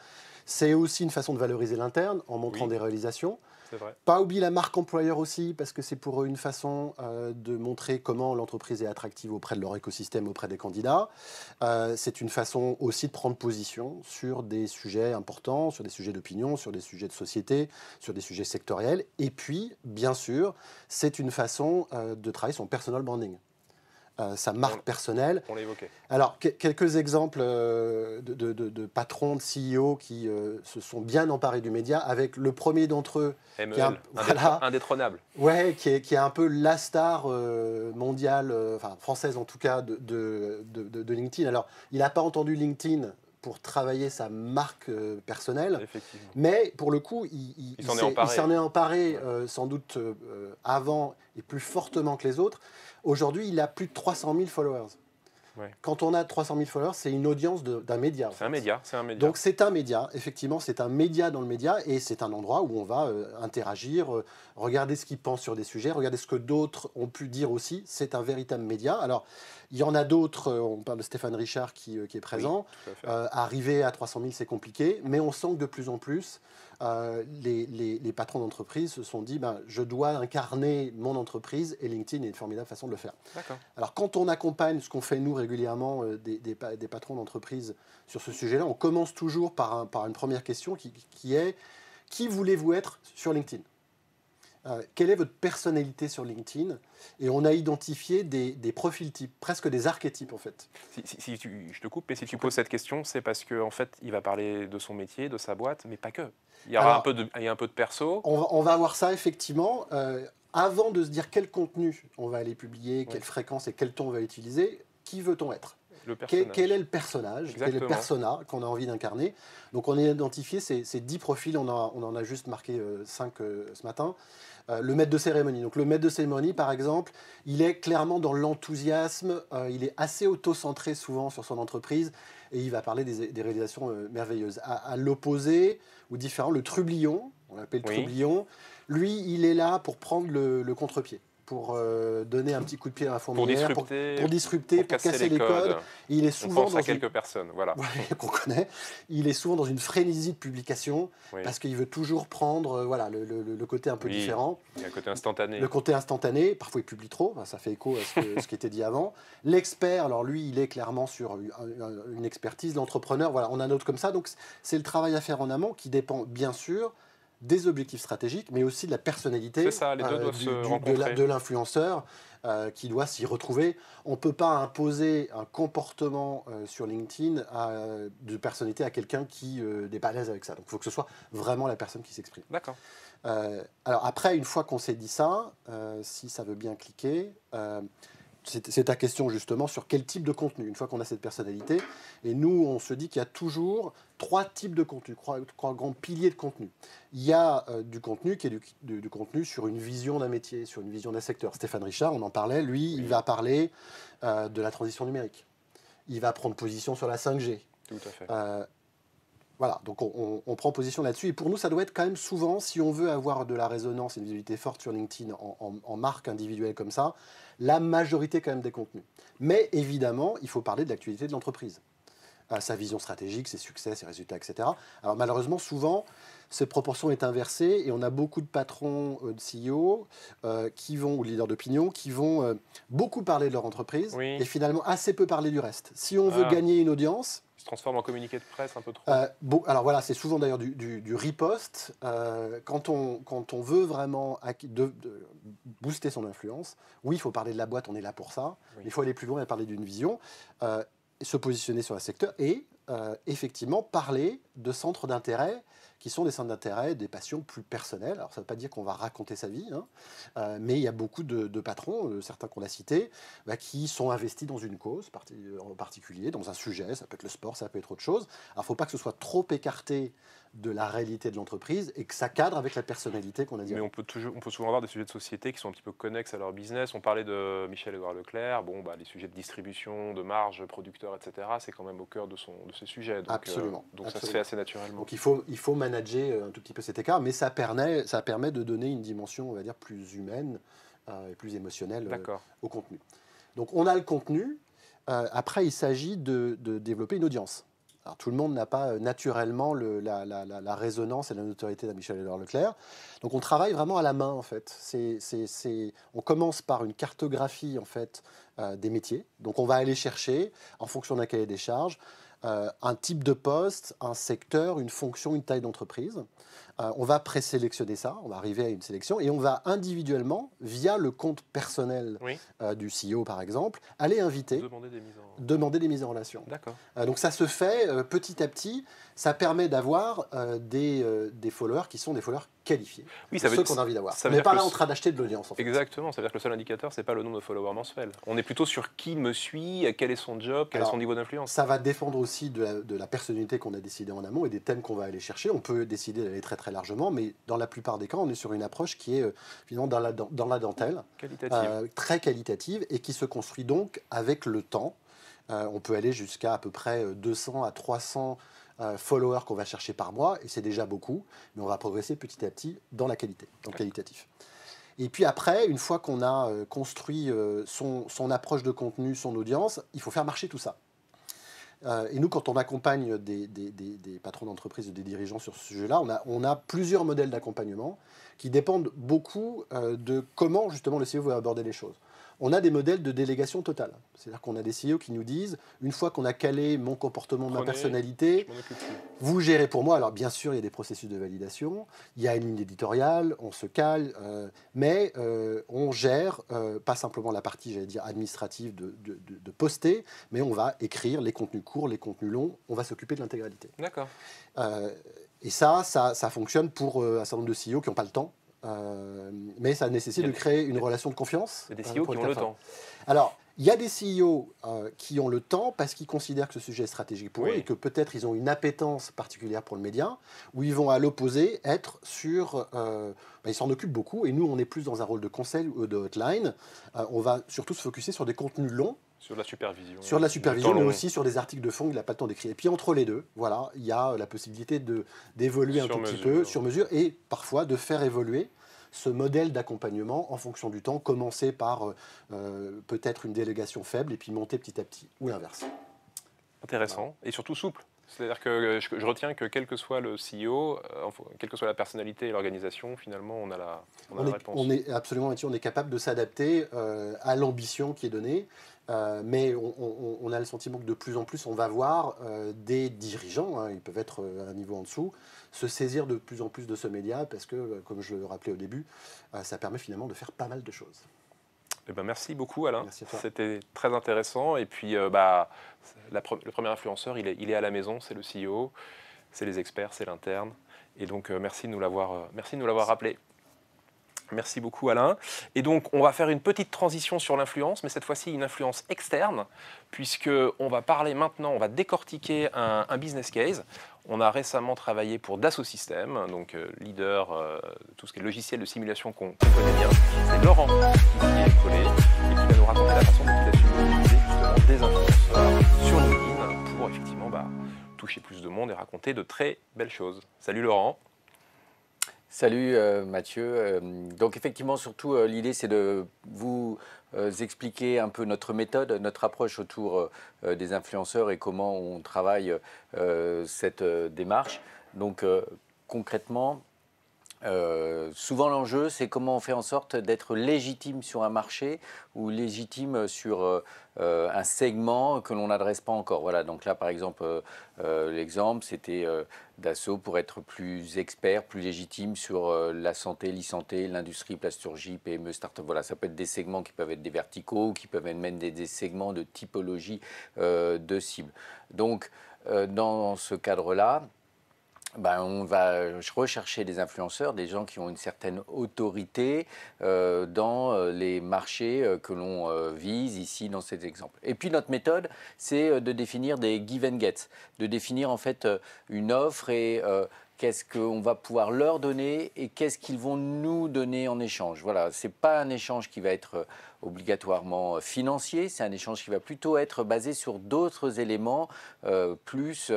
C'est aussi une façon de valoriser l'interne en montrant des réalisations. C'est vrai. Pas oublier la marque employeur aussi, parce que c'est pour eux une façon de montrer comment l'entreprise est attractive auprès de leur écosystème, auprès des candidats. C'est une façon aussi de prendre position sur des sujets importants, sur des sujets d'opinion, sur des sujets de société, sur des sujets sectoriels. Et puis, bien sûr, c'est une façon de travailler son personal branding. sa marque personnelle. On l'évoquait. Alors, quelques exemples de patrons, de CEO qui se sont bien emparés du média, avec le premier d'entre eux, MEL, indétrônable. Ouais, qui est un peu la star mondiale, enfin française en tout cas, de LinkedIn. Alors, il n'a pas entendu LinkedIn pour travailler sa marque personnelle, mais pour le coup, il s'en est emparé sans doute avant et plus fortement que les autres. Aujourd'hui, il a plus de 300 000 followers. Ouais. Quand on a 300 000 followers, c'est une audience d'un média. C'est un média. Donc c'est un média, effectivement, c'est un média dans le média et c'est un endroit où on va interagir, regarder ce qu'ils pensent sur des sujets, regarder ce que d'autres ont pu dire aussi. C'est un véritable média. Alors, il y en a d'autres, on parle de Stéphane Richard qui est présent. Oui, arriver à 300 000, c'est compliqué, mais on sent que de plus en plus, les patrons d'entreprise se sont dit je dois incarner mon entreprise et LinkedIn est une formidable façon de le faire. Alors quand on accompagne ce qu'on fait nous régulièrement des patrons d'entreprise sur ce sujet-là, on commence toujours par une première question qui est qui voulez-vous être sur LinkedIn ? Quelle est votre personnalité sur LinkedIn ? Et on a identifié des profils types, presque des archétypes en fait. Je te coupe, mais si tu poses cette question, c'est parce qu'en fait, il va parler de son métier, de sa boîte, mais pas que. Il y aura un peu de perso. On va voir ça effectivement. Avant de se dire quel contenu on va aller publier, quelle fréquence et quel ton on va utiliser, qui veut-on être ? Quel est le personnage, quel est le persona qu'on a envie d'incarner. Donc on a identifié ces 10 profils, on en a juste marqué 5 ce matin. Le maître de cérémonie. Donc le maître de cérémonie, par exemple, il est clairement dans l'enthousiasme, il est assez auto-centré souvent sur son entreprise et il va parler des réalisations merveilleuses. À l'opposé, ou différent, le trublion, on l'appelle trublion, lui, il est là pour prendre le contre-pied, pour donner un petit coup de pied à la fourmilière, pour disrupter, pour casser les codes. Il est souvent dans quelques personnes, voilà. Qu'on connaît. Il est souvent dans une frénésie de publication parce qu'il veut toujours prendre le côté un peu différent. Il y a un côté instantané. Le côté instantané, parfois il publie trop, ça fait écho à ce qui était dit avant. L'expert, alors lui, il est clairement sur une expertise. L'entrepreneur, voilà, on a un autre comme ça. Donc c'est le travail à faire en amont qui dépend bien sûr des objectifs stratégiques, mais aussi de la personnalité de l'influenceur qui doit s'y retrouver. On ne peut pas imposer un comportement sur LinkedIn de personnalité à quelqu'un qui n'est pas à l'aise avec ça. Donc il faut que ce soit vraiment la personne qui s'exprime. D'accord. Alors après, une fois qu'on s'est dit ça, si ça veut bien cliquer... c'est ta question justement sur quel type de contenu, une fois qu'on a cette personnalité. Et nous, on se dit qu'il y a toujours 3 types de contenu, 3 grands piliers de contenu. Il y a du contenu qui est du contenu sur une vision d'un métier, sur une vision d'un secteur. Stéphane Richard, on en parlait, lui, il va parler de la transition numérique. Il va prendre position sur la 5G. Tout à fait. Voilà, donc on prend position là-dessus. Et pour nous, ça doit être quand même souvent, si on veut avoir de la résonance et une visibilité forte sur LinkedIn en marque individuelle comme ça, la majorité quand même des contenus. Mais évidemment, il faut parler de l'actualité de l'entreprise. Sa vision stratégique, ses succès, ses résultats, etc. Alors malheureusement, souvent, cette proportion est inversée et on a beaucoup de patrons de CEO ou leaders d'opinion qui vont beaucoup parler de leur entreprise et finalement assez peu parler du reste. Si on veut gagner une audience... se transforme en communiqué de presse un peu trop. Alors voilà, c'est souvent d'ailleurs du riposte. Quand on veut vraiment booster son influence, oui, il faut parler de la boîte, on est là pour ça. Oui. Il faut aller plus loin et parler d'une vision, se positionner sur un secteur et effectivement parler de centres d'intérêt qui sont des centres d'intérêt, des passions plus personnelles. Alors ça ne veut pas dire qu'on va raconter sa vie, mais il y a beaucoup de patrons, certains qu'on a cités, qui sont investis dans une cause en particulier, dans un sujet, ça peut être le sport, ça peut être autre chose. Alors il ne faut pas que ce soit trop écarté de la réalité de l'entreprise et que ça cadre avec la personnalité qu'on a dit. Mais on peut souvent avoir des sujets de société qui sont un petit peu connexes à leur business. On parlait de Michel-Édouard Leclerc, les sujets de distribution, de marge, producteurs, etc., c'est quand même au cœur de ces sujets. Donc, absolument. Ça se fait assez naturellement. Donc il faut manager un tout petit peu cet écart, mais ça permet de donner une dimension, on va dire, plus humaine et plus émotionnelle au contenu. Donc on a le contenu. Après, il s'agit de développer une audience. Alors, tout le monde n'a pas naturellement la résonance et la notoriété d'un Michel-Édouard Leclerc. Donc on travaille vraiment à la main en fait. On commence par une cartographie en fait des métiers. Donc on va aller chercher en fonction d'un cahier des charges un type de poste, un secteur, une fonction, une taille d'entreprise. On va présélectionner ça, on va arriver à une sélection et on va individuellement, via le compte personnel Oui. du CEO par exemple, aller inviter, Demander des mises en... relation. D'accord. Donc ça se fait petit à petit, ça permet d'avoir des followers qui sont des followers qualifiés. Oui, ça veut ceux dire- qu'on a envie d'avoir. ça On veut n'est dire pas que là le- en train d'acheter de l'audience en fait. Exactement, ça veut dire que le seul indicateur, c'est pas le nombre de followers mensuels. On est plutôt sur qui me suit, quel est son job, quel est Alors, son niveau d'influence. Ça va dépendre aussi de la personnalité qu'on a décidé en amont et des thèmes qu'on va aller chercher. On peut décider d'aller très très largement, mais dans la plupart des cas, on est sur une approche qui est finalement dans la dentelle, Qualitative. très qualitative et qui se construit donc avec le temps. On peut aller jusqu'à peu près 200 à 300 followers qu'on va chercher par mois, et c'est déjà beaucoup, mais on va progresser petit à petit dans la qualité, dans le qualitatif. Et puis après, une fois qu'on a construit son approche de contenu, son audience, il faut faire marcher tout ça. Et nous, quand on accompagne des patrons d'entreprise ou des dirigeants sur ce sujet-là, on a plusieurs modèles d'accompagnement qui dépendent beaucoup de comment justement le CEO veut aborder les choses. On a des modèles de délégation totale. C'est-à-dire qu'on a des CEO qui nous disent, une fois qu'on a calé mon comportement, ma Prenez, personnalité, je m'en occupe plus. vous gérez pour moi. Alors bien sûr, il y a des processus de validation, il y a une ligne éditoriale, on se cale, mais on gère pas simplement la partie, j'allais dire, administrative de poster, mais on va écrire les contenus courts, les contenus longs, on va s'occuper de l'intégralité. D'accord. Et ça fonctionne pour un certain nombre de CEO qui n'ont pas le temps. Mais ça nécessite de créer une relation de confiance. Il y a des CEO qui ont le temps. Alors, il y a des CEO qui ont le temps parce qu'ils considèrent que ce sujet est stratégique pour eux et que peut-être ils ont une appétence particulière pour le média, où ils vont à l'opposé être sur... ils s'en occupent beaucoup et nous, on est plus dans un rôle de conseil ou de hotline. On va surtout se focuser sur des contenus longs. Sur la supervision. Sur la supervision, Du temps mais long. aussi sur des articles de fond qu'il n'a pas le temps d'écrire. Et puis entre les deux, voilà, il y a la possibilité d'évoluer un Sur tout petit mesure. peu sur mesure et parfois de faire évoluer ce modèle d'accompagnement en fonction du temps, commencer par peut-être une délégation faible et puis monter petit à petit, ou l'inverse. Intéressant et surtout souple. C'est-à-dire que je retiens que quel que soit le CEO, quelle que soit la personnalité et l'organisation, finalement, on a la réponse. On est absolument là-dessus, on est capable de s'adapter à l'ambition qui est donnée, mais on a le sentiment que de plus en plus, on va voir des dirigeants, hein, ils peuvent être à un niveau en dessous, se saisir de plus en plus de ce média parce que, comme je le rappelais au début, ça permet finalement de faire pas mal de choses. Eh ben, merci beaucoup Alain, Merci à toi. c'était très intéressant et puis le premier influenceur il est à la maison, c'est le CEO, c'est les experts, c'est l'interne et donc merci de nous l'avoir rappelé. Merci beaucoup Alain. Et donc on va faire une petite transition sur l'influence, mais cette fois-ci une influence externe, puisqu'on va parler maintenant, on va décortiquer un business case. On a récemment travaillé pour Dassault Systèmes, donc leader de tout ce qui est logiciel de simulation qu'on connaît bien. C'est Laurent qui est collé et qui va nous raconter la façon dont il a su mobiliser justement des influenceurs sur LinkedIn pour effectivement toucher plus de monde et raconter de très belles choses. Salut Laurent. Salut Mathieu. Donc effectivement, surtout l'idée c'est de vous expliquer un peu notre méthode, notre approche autour des influenceurs et comment on travaille cette démarche. Donc concrètement, souvent l'enjeu c'est comment on fait en sorte d'être légitime sur un marché ou légitime sur un segment que l'on n'adresse pas encore. Voilà, donc là par exemple l'exemple c'était Dassault pour être plus expert, plus légitime sur la santé, l'e-santé, l'industrie, plasturgie, PME, start-up. Voilà, ça peut être des segments qui peuvent être des verticaux, qui peuvent être même des segments de typologie de cible. Donc dans ce cadre-là, on va rechercher des influenceurs, des gens qui ont une certaine autorité dans les marchés que l'on vise ici dans cet exemple. Et puis notre méthode, c'est de définir des give and get, de définir en fait une offre et qu'est-ce qu'on va pouvoir leur donner et qu'est-ce qu'ils vont nous donner en échange. Voilà, ce n'est pas un échange qui va être obligatoirement financier, c'est un échange qui va plutôt être basé sur d'autres éléments, plus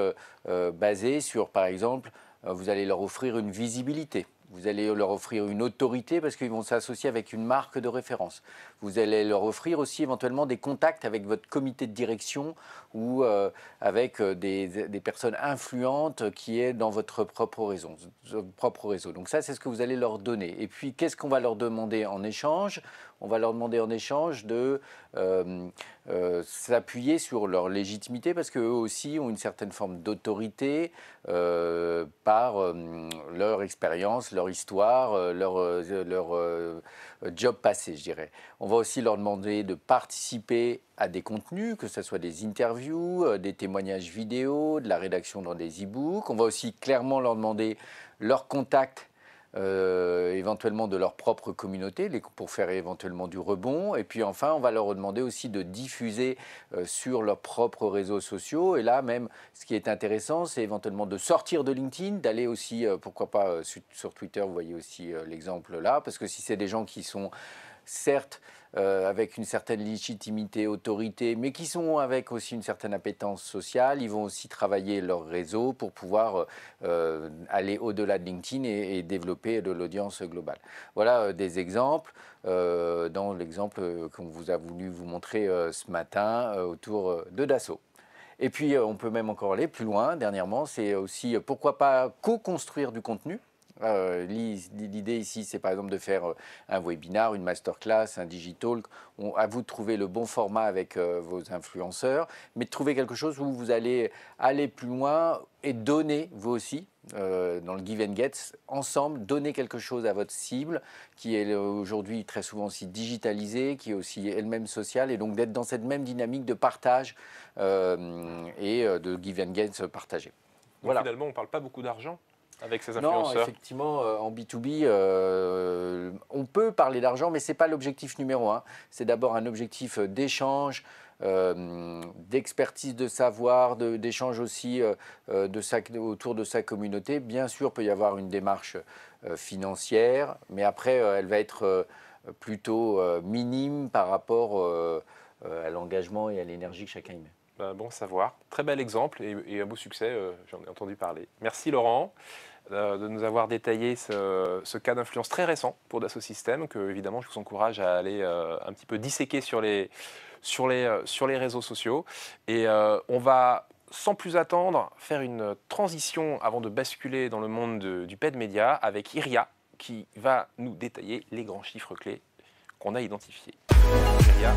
basé sur, par exemple, vous allez leur offrir une visibilité. Vous allez leur offrir une autorité parce qu'ils vont s'associer avec une marque de référence. Vous allez leur offrir aussi éventuellement des contacts avec votre comité de direction ou avec des personnes influentes qui est dans votre propre réseau. Donc ça, c'est ce que vous allez leur donner. Et puis, qu'est-ce qu'on va leur demander en échange? On va leur demander en échange de s'appuyer sur leur légitimité parce qu'eux aussi ont une certaine forme d'autorité par leur expérience, leur histoire, leur job passé, je dirais. On va aussi leur demander de participer à des contenus, que ce soit des interviews, des témoignages vidéo, de la rédaction dans des e-books. On va aussi clairement leur demander leurs contacts éventuellement de leur propre communauté pour faire éventuellement du rebond. Et puis enfin, on va leur demander aussi de diffuser sur leurs propres réseaux sociaux. Et là même, ce qui est intéressant, c'est éventuellement de sortir de LinkedIn, d'aller aussi, pourquoi pas, sur Twitter, vous voyez aussi l'exemple là, parce que si c'est des gens qui sont certes avec une certaine légitimité, autorité, mais qui sont avec aussi une certaine appétence sociale. Ils vont aussi travailler leur réseau pour pouvoir aller au-delà de LinkedIn et développer de l'audience globale. Voilà des exemples. Dans l'exemple qu'on vous a voulu vous montrer ce matin autour de Dassault. Et puis, on peut même encore aller plus loin. Dernièrement, c'est aussi pourquoi pas co-construire du contenu. L'idée ici, c'est par exemple de faire un webinar, une masterclass, un digitalk. À vous de trouver le bon format avec vos influenceurs, mais de trouver quelque chose où vous allez aller plus loin et donner, vous aussi, dans le give and get, ensemble, donner quelque chose à votre cible, qui est aujourd'hui très souvent aussi digitalisée, qui est aussi elle-même sociale, et donc d'être dans cette même dynamique de partage et de give and get partagé. Voilà. Finalement, on ne parle pas beaucoup d'argent avec ces influenceurs. Non, effectivement, en B2B, on peut parler d'argent, mais ce n'est pas l'objectif numéro un. C'est d'abord un objectif d'échange, d'expertise de savoir, d'échange aussi autour de sa communauté. Bien sûr, il peut y avoir une démarche financière, mais après, elle va être plutôt minime par rapport à l'engagement et à l'énergie que chacun y met. Bon savoir. Très bel exemple et un beau succès, j'en ai entendu parler. Merci Laurent de nous avoir détaillé ce cas d'influence très récent pour Dassault Systèmes, que évidemment je vous encourage à aller un petit peu disséquer sur les réseaux sociaux. Et on va sans plus attendre faire une transition avant de basculer dans le monde du paid média avec Iria qui va nous détailler les grands chiffres clés qu'on a identifiés. Iria.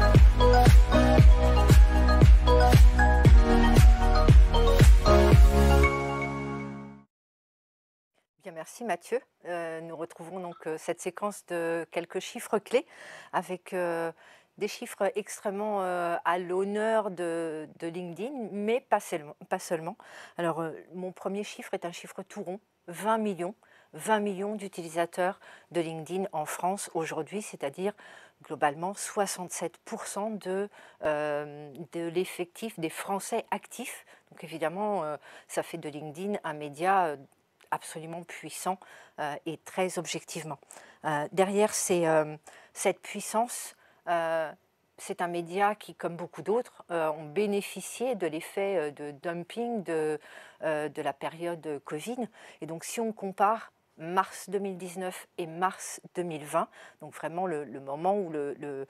Bien, merci Mathieu. Nous retrouvons donc cette séquence de quelques chiffres clés avec des chiffres extrêmement à l'honneur de LinkedIn, mais pas seulement. Alors, mon premier chiffre est un chiffre tout rond, 20 millions. 20 millions d'utilisateurs de LinkedIn en France aujourd'hui, c'est-à-dire globalement 67% de l'effectif des Français actifs. Donc évidemment, ça fait de LinkedIn un média absolument puissant et très objectivement. Derrière cette puissance, c'est un média qui, comme beaucoup d'autres, ont bénéficié de l'effet de dumping de la période Covid. Et donc si on compare mars 2019 et mars 2020, donc vraiment le moment où le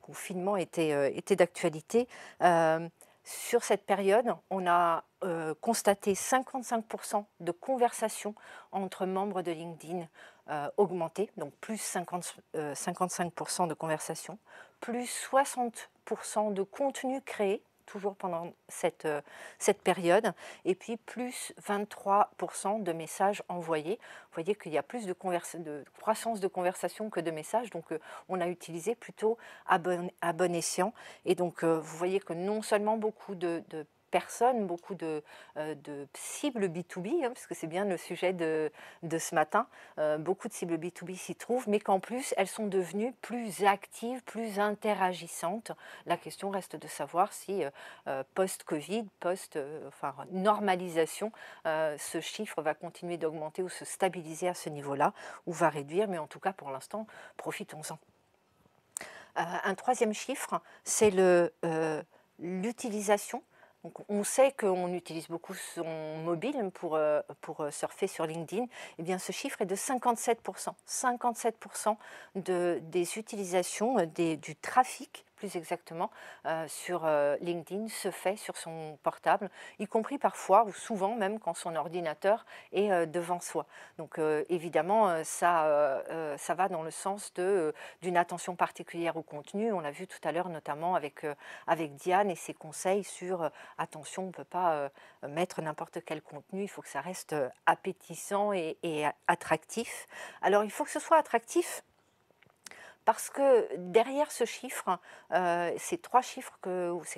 confinement était d'actualité, sur cette période, on a constaté 55% de conversations entre membres de LinkedIn augmentées, donc plus 55% de conversations, plus 60% de contenu créé, toujours pendant cette période, et puis plus 23% de messages envoyés. Vous voyez qu'il y a plus de croissance de conversation que de messages, donc on a utilisé plutôt à bon escient. Et donc vous voyez que non seulement beaucoup de personnes, beaucoup de cibles B2B, parce que c'est bien le sujet de ce matin, beaucoup de cibles B2B s'y trouvent, mais qu'en plus, elles sont devenues plus actives, plus interagissantes. La question reste de savoir si post-Covid, normalisation, ce chiffre va continuer d'augmenter ou se stabiliser à ce niveau-là, ou va réduire, mais en tout cas, pour l'instant, profitons-en. Un troisième chiffre, c'est l'utilisation Donc, on sait qu'on utilise beaucoup son mobile pour surfer sur LinkedIn. Eh bien, ce chiffre est de 57%. 57% des utilisations, du trafic, plus exactement, sur LinkedIn se fait sur son portable, y compris parfois ou souvent même quand son ordinateur est devant soi. Donc évidemment, ça va dans le sens d'une attention particulière au contenu. On l'a vu tout à l'heure notamment avec Diane et ses conseils sur attention, on ne peut pas mettre n'importe quel contenu, il faut que ça reste appétissant et attractif. Alors il faut que ce soit attractif parce que derrière ce chiffre, ces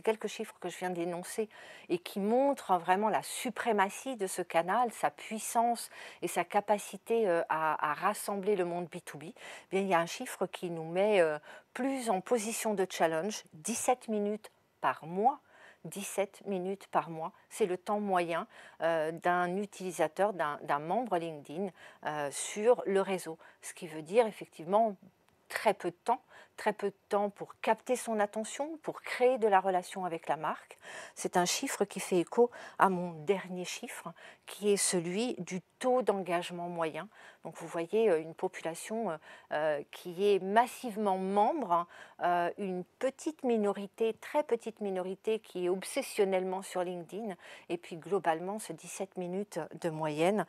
quelques chiffres que je viens d'énoncer et qui montrent vraiment la suprématie de ce canal, sa puissance et sa capacité à rassembler le monde B2B, eh bien, il y a un chiffre qui nous met plus en position de challenge, 17 minutes par mois. 17 minutes par mois, c'est le temps moyen d'un utilisateur, d'un membre LinkedIn sur le réseau. Ce qui veut dire effectivement très peu de temps pour capter son attention, pour créer de la relation avec la marque. C'est un chiffre qui fait écho à mon dernier chiffre, qui est celui du taux d'engagement moyen. Donc vous voyez une population qui est massivement membre, une petite minorité, très petite minorité qui est obsessionnellement sur LinkedIn, et puis globalement ce 17 minutes de moyenne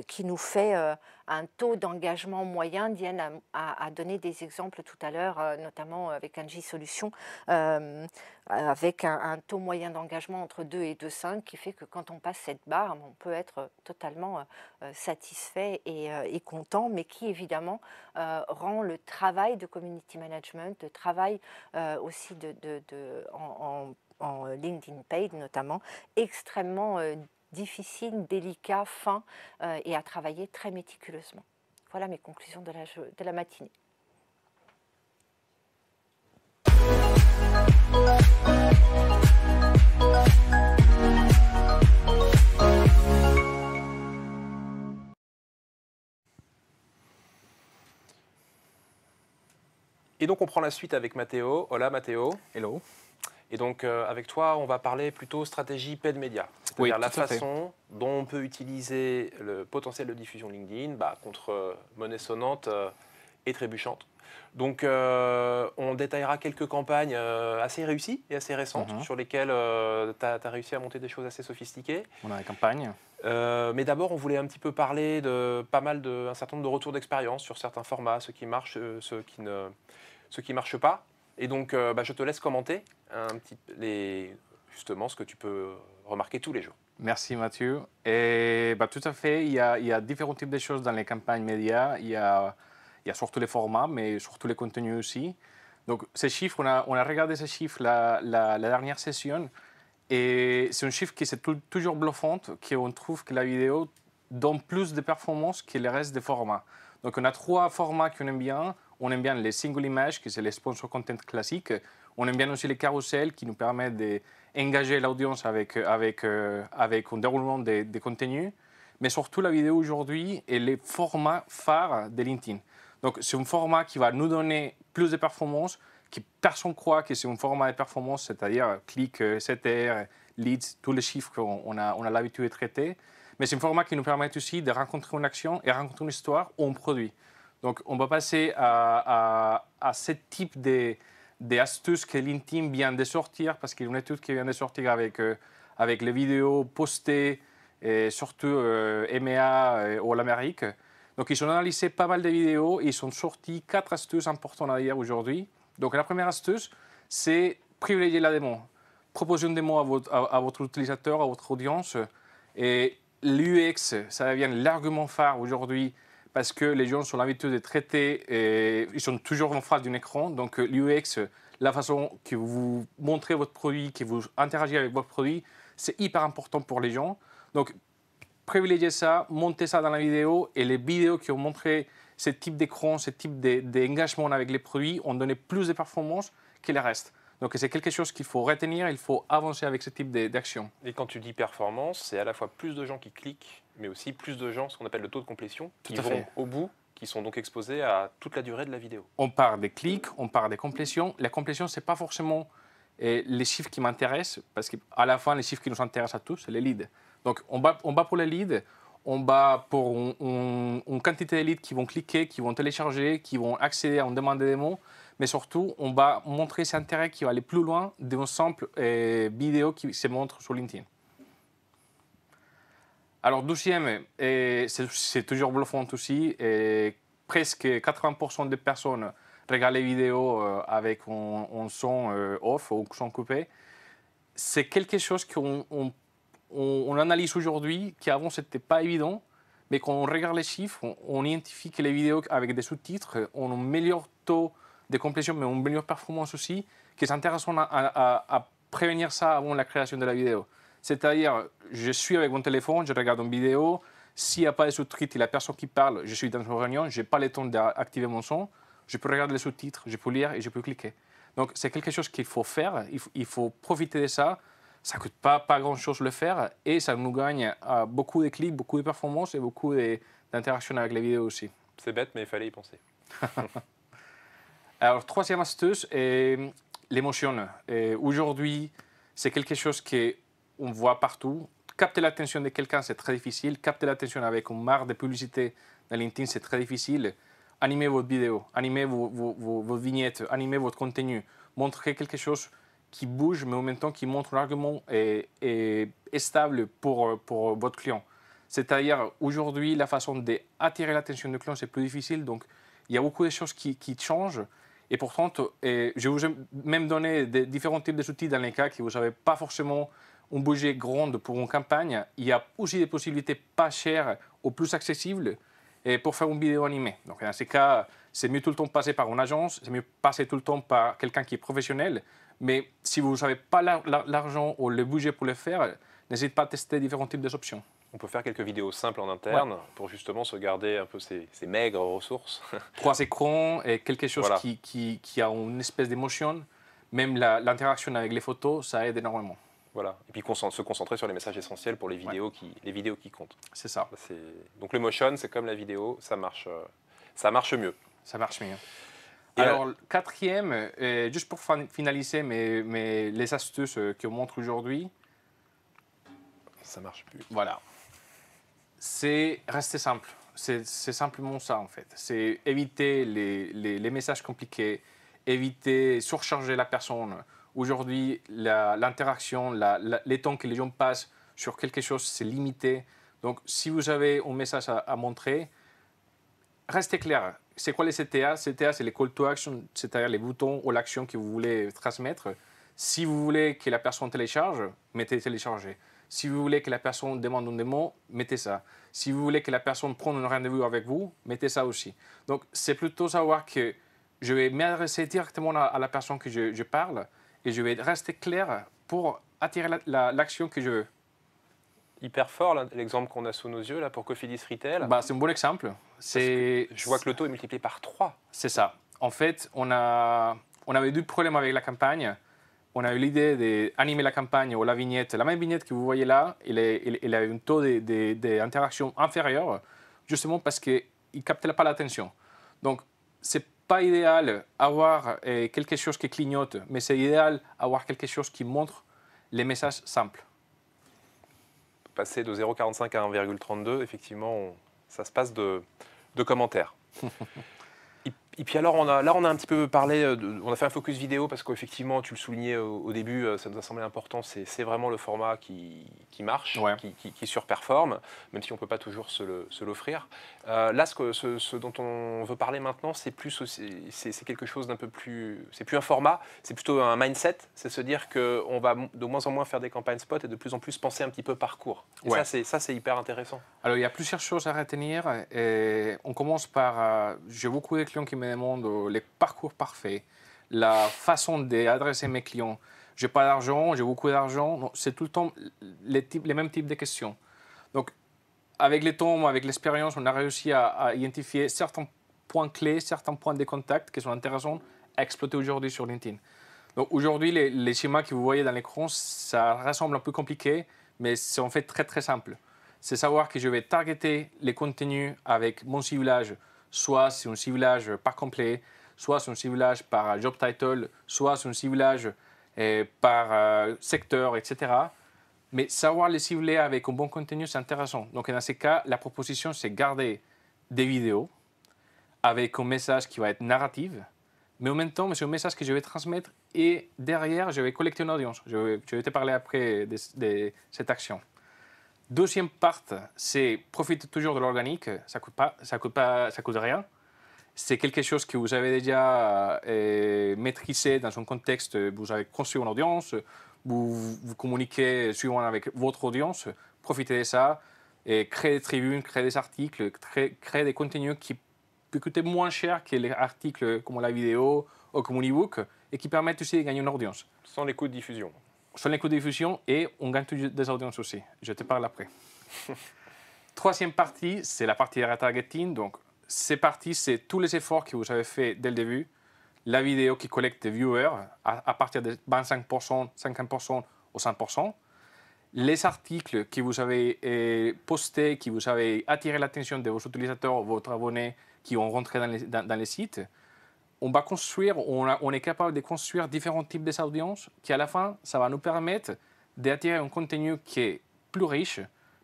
qui nous fait un taux d'engagement moyen. Diane a donné des exemples tout à l'heure, notamment avec Angie Solutions, avec un taux moyen d'engagement entre 2 et 2,5 qui fait que quand on passe cette barre, on peut être totalement satisfait et content, mais qui évidemment rend le travail de community management, le travail aussi en LinkedIn Paid notamment, extrêmement difficile, délicat, fin et à travailler très méticuleusement. Voilà mes conclusions de la matinée. Et donc on prend la suite avec Matteo. Hola Matteo. Hello. Et donc avec toi, on va parler plutôt stratégie paid média, c'est-à-dire la façon dont on peut utiliser le potentiel de diffusion LinkedIn contre monnaie sonnante et trébuchante. Donc on détaillera quelques campagnes assez réussies et assez récentes sur lesquelles tu as réussi à monter des choses assez sophistiquées. On a des campagnes. Mais d'abord, on voulait un petit peu parler de un certain nombre de retours d'expérience sur certains formats, ceux qui marchent, ceux qui ne marchent pas. Et donc, je te laisse commenter justement ce que tu peux remarquer tous les jours. Merci Mathieu. Et, tout à fait, il y a différents types de choses dans les campagnes médias. Il y a surtout les formats, mais surtout les contenus aussi. Donc, ces chiffres, on a regardé ces chiffres la dernière session. Et c'est un chiffre qui est toujours bluffant, qu'on trouve que la vidéo donne plus de performance que le reste des formats. Donc, on a 3 formats qu'on aime bien. On aime bien les single images, qui c'est les sponsor content classiques. On aime bien aussi les carousels, qui nous permettent d'engager l'audience avec un déroulement des contenus. Mais surtout, la vidéo aujourd'hui est le format phare de LinkedIn. Donc, c'est un format qui va nous donner plus de performance, qui personne croit que c'est un format de performance, c'est-à-dire clics, CTR, leads, tous les chiffres qu'on a l'habitude de traiter. Mais c'est un format qui nous permet aussi de rencontrer une action et rencontrer une histoire ou un produit. Donc, on va passer à ce type d'astuces que LinkedIn vient de sortir, parce qu'il y a une étude qui vient de sortir avec les vidéos postées, et surtout EMEA ou l'Amérique. Donc, ils ont analysé pas mal de vidéos et ils ont sorti 4 astuces importantes à dire aujourd'hui. Donc, la première astuce, c'est privilégier la démo. Proposer une démo à votre utilisateur, à votre audience. Et l'UX, ça devient l'argument phare aujourd'hui, parce que les gens ont l'habitude de traiter, et ils sont toujours en face d'un écran. Donc l'UX, la façon que vous montrez votre produit, que vous interagissez avec votre produit, c'est hyper important pour les gens. Donc privilégiez ça, montez ça dans la vidéo, et les vidéos qui ont montré ce type d'écran, ce type d'engagement avec les produits ont donné plus de performance que le reste. Donc c'est quelque chose qu'il faut retenir, il faut avancer avec ce type d'action. Et quand tu dis performance, c'est à la fois plus de gens qui cliquent, mais aussi plus de gens, ce qu'on appelle le taux de complétion, qui vont au bout, qui sont donc exposés à toute la durée de la vidéo. On parle des clics, on parle des complétions. La complétion, ce n'est pas forcément Et les chiffres qui m'intéressent, parce qu'à la fin, les chiffres qui nous intéressent à tous, c'est les leads. Donc, on bat pour les leads, on bat pour une quantité de leads qui vont cliquer, qui vont télécharger, qui vont accéder à une demande de démo, mais surtout, on va montrer cet intérêt qui va aller plus loin d'un simple vidéo qui se montre sur LinkedIn. Alors, deuxième, c'est toujours bluffant aussi, et presque 80% des personnes regardent les vidéos avec un son off ou son coupé. C'est quelque chose qu'on analyse aujourd'hui, qui avant c'était pas évident, mais quand on regarde les chiffres, on identifie que les vidéos avec des sous-titres ont un meilleur taux de complétion, mais une meilleure performance aussi, que c'est intéressant à prévenir ça avant la création de la vidéo. C'est-à-dire, je suis avec mon téléphone, je regarde une vidéo, s'il n'y a pas de sous-titres et la personne qui parle, je suis dans une réunion, je n'ai pas le temps d'activer mon son, je peux regarder les sous-titres, je peux lire et je peux cliquer. Donc, c'est quelque chose qu'il faut faire, il faut profiter de ça. Ça ne coûte pas grand-chose de le faire et ça nous gagne beaucoup de clics, beaucoup de performances et beaucoup d'interactions avec les vidéos aussi. C'est bête, mais il fallait y penser. Alors, troisième astuce, l'émotion. Aujourd'hui, c'est quelque chose qu'on voit partout. Capter l'attention de quelqu'un, c'est très difficile. Capter l'attention avec une marque de publicité dans LinkedIn, c'est très difficile. Animez votre vidéo, animez vos vignettes, animez votre contenu. Montrez quelque chose qui bouge, mais en même temps qui montre un argument et stable pour votre client. C'est-à-dire, aujourd'hui, la façon d'attirer l'attention du client, c'est plus difficile. Donc, il y a beaucoup de choses qui changent. Et pourtant, je vous ai même donné différents types de outils dans les cas que vous n'avez pas forcément un budget grand pour une campagne. Il y a aussi des possibilités pas chères ou plus accessibles pour faire une vidéo animée. Donc, dans ces cas, c'est mieux tout le temps passer par une agence, c'est mieux passer tout le temps par quelqu'un qui est professionnel. Mais si vous n'avez pas l'argent ou le budget pour le faire, n'hésitez pas à tester différents types d'options. On peut faire quelques vidéos simples en interne pour justement se garder un peu ces maigres ressources. 3 écrans et quelque chose Voilà. qui a une espèce d'émotion. Même l'interaction avec les photos, ça aide énormément. Voilà. Et puis se concentrer sur les messages essentiels pour les vidéos qui comptent. C'est ça. Donc le motion, c'est comme la vidéo, ça marche mieux. Ça marche mieux. Et alors, quatrième, juste pour finaliser les astuces qu'on montre aujourd'hui. Ça marche plus. Voilà. C'est rester simple. C'est simplement ça, en fait. C'est éviter les messages compliqués, éviter surcharger la personne. Aujourd'hui, l'interaction, les temps que les gens passent sur quelque chose, c'est limité. Donc, si vous avez un message à montrer, restez clair. C'est quoi les CTA? CTA, c'est les call to action, c'est-à-dire les boutons ou l'action que vous voulez transmettre. Si vous voulez que la personne télécharge, mettez télécharger. Si vous voulez que la personne demande une démo, mettez ça. Si vous voulez que la personne prenne un rendez-vous avec vous, mettez ça aussi. Donc, c'est plutôt savoir que je vais m'adresser directement à la personne que je parle et je vais rester clair pour attirer l'action que je veux. Hyper fort, l'exemple qu'on a sous nos yeux là, pour Cofidis Retail. C'est un bon exemple. Je vois que le taux est multiplié par 3. C'est ça. En fait, on avait 2 problèmes avec la campagne. On a eu l'idée d'animer la campagne ou la vignette. La même vignette que vous voyez là, il a un taux d'interaction inférieur, justement parce qu'il ne captait pas l'attention. Donc, ce n'est pas idéal d'avoir quelque chose qui clignote, mais c'est idéal d'avoir quelque chose qui montre les messages simples. Passer de 0,45 à 1,32, effectivement, ça se passe de commentaires. Et puis alors, on a un petit peu parlé, on a fait un focus vidéo parce qu'effectivement, tu le soulignais au début, ça nous a semblé important, c'est vraiment le format qui marche, qui surperforme, même si on ne peut pas toujours se l'offrir. Là, ce dont on veut parler maintenant, c'est quelque chose d'un peu plus... C'est plus un format, c'est plutôt un mindset, c'est se dire qu'on va de moins en moins faire des campagnes spot et de plus en plus penser un petit peu parcours. Et ça, c'est hyper intéressant. Alors, il y a plusieurs choses à retenir. Et on commence par... j'ai beaucoup de clients qui me demandent les parcours parfaits, la façon d'adresser mes clients. Je n'ai pas d'argent, j'ai beaucoup d'argent. C'est tout le temps les mêmes types de questions. Donc, avec le temps, avec l'expérience, on a réussi à identifier certains points clés, certains points de contact qui sont intéressants à exploiter aujourd'hui sur LinkedIn. Donc, aujourd'hui, les schémas que vous voyez dans l'écran, ça ressemble un peu compliqué, mais c'est en fait très, très simple. C'est savoir que je vais targeter les contenus avec mon ciblage. Soit c'est un ciblage par complet, soit c'est un ciblage par job title, soit c'est un ciblage par secteur, etc. Mais savoir les cibler avec un bon contenu, c'est intéressant. Donc, dans ces cas, la proposition, c'est garder des vidéos avec un message qui va être narratif, mais en même temps, c'est un message que je vais transmettre et derrière, je vais collecter une audience. Je vais te parler après de cette action. Deuxième part, c'est profiter toujours de l'organique. Ça coûte rien. C'est quelque chose que vous avez déjà maîtrisé dans un contexte. Vous avez construit une audience, vous communiquez suivant avec votre audience. Profitez de ça et créez des tribunes, créez des articles, créez des contenus qui peut coûter moins cher que les articles comme la vidéo ou comme un e-book et qui permettent aussi de gagner une audience. Sans les coûts de diffusion. Sans les coûts de diffusion et on gagne des audiences aussi. Je te parle après. Troisième partie, c'est la partie de retargeting. Donc, ces parties, c'est tous les efforts que vous avez faits dès le début. La vidéo qui collecte des viewers à partir de 25%, 50% ou 100%. Les articles que vous avez postés, qui vous avez attiré l'attention de vos utilisateurs, votre abonnés, qui ont rentré dans les sites. On va construire, on est capable de construire différents types d'audiences qui, à la fin, ça va nous permettre d'attirer un contenu qui est plus riche,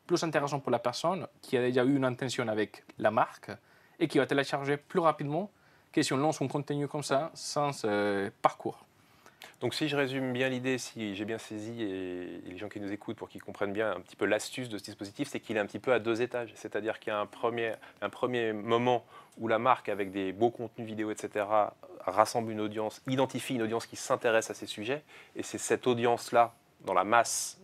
plus intéressant pour la personne, qui a déjà eu une intention avec la marque et qui va télécharger plus rapidement que si on lance un contenu comme ça, sans parcours. Donc si je résume bien l'idée, si j'ai bien saisi, et les gens qui nous écoutent pour qu'ils comprennent bien un petit peu l'astuce de ce dispositif, c'est qu'il est un petit peu à deux étages. C'est-à-dire qu'il y a un premier moment où la marque, avec des beaux contenus vidéo, etc., rassemble une audience, identifie une audience qui s'intéresse à ces sujets. Et c'est cette audience-là, dans la masse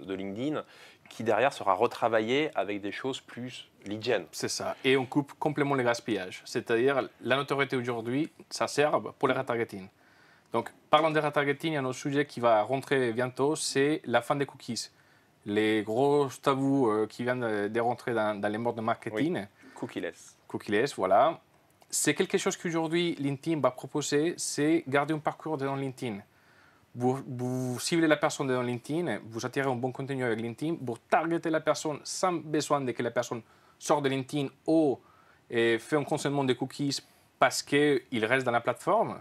de LinkedIn, qui derrière sera retravaillée avec des choses plus lead gen. C'est ça. Et on coupe complètement le gaspillage. C'est-à-dire, la notoriété aujourd'hui, ça sert pour le retargeting. Donc, parlant de retargeting, il y a un autre sujet qui va rentrer bientôt, c'est la fin des cookies. Les gros tabous qui viennent de rentrer dans les modes de marketing. Oui. Cookieless. Cookieless, voilà. C'est quelque chose qu'aujourd'hui LinkedIn va proposer, c'est garder un parcours dans LinkedIn. Vous ciblez la personne dans LinkedIn, vous attirez un bon contenu avec LinkedIn, vous targetez la personne sans besoin de que la personne sorte de LinkedIn ou fait un consentement de cookies parce qu'il reste dans la plateforme.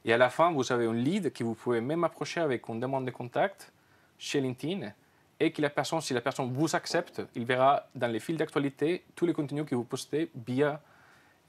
Et à la fin, vous avez un lead que vous pouvez même approcher avec une demande de contact chez LinkedIn et que la personne, si la personne vous accepte, il verra dans les fils d'actualité tous les contenus que vous postez via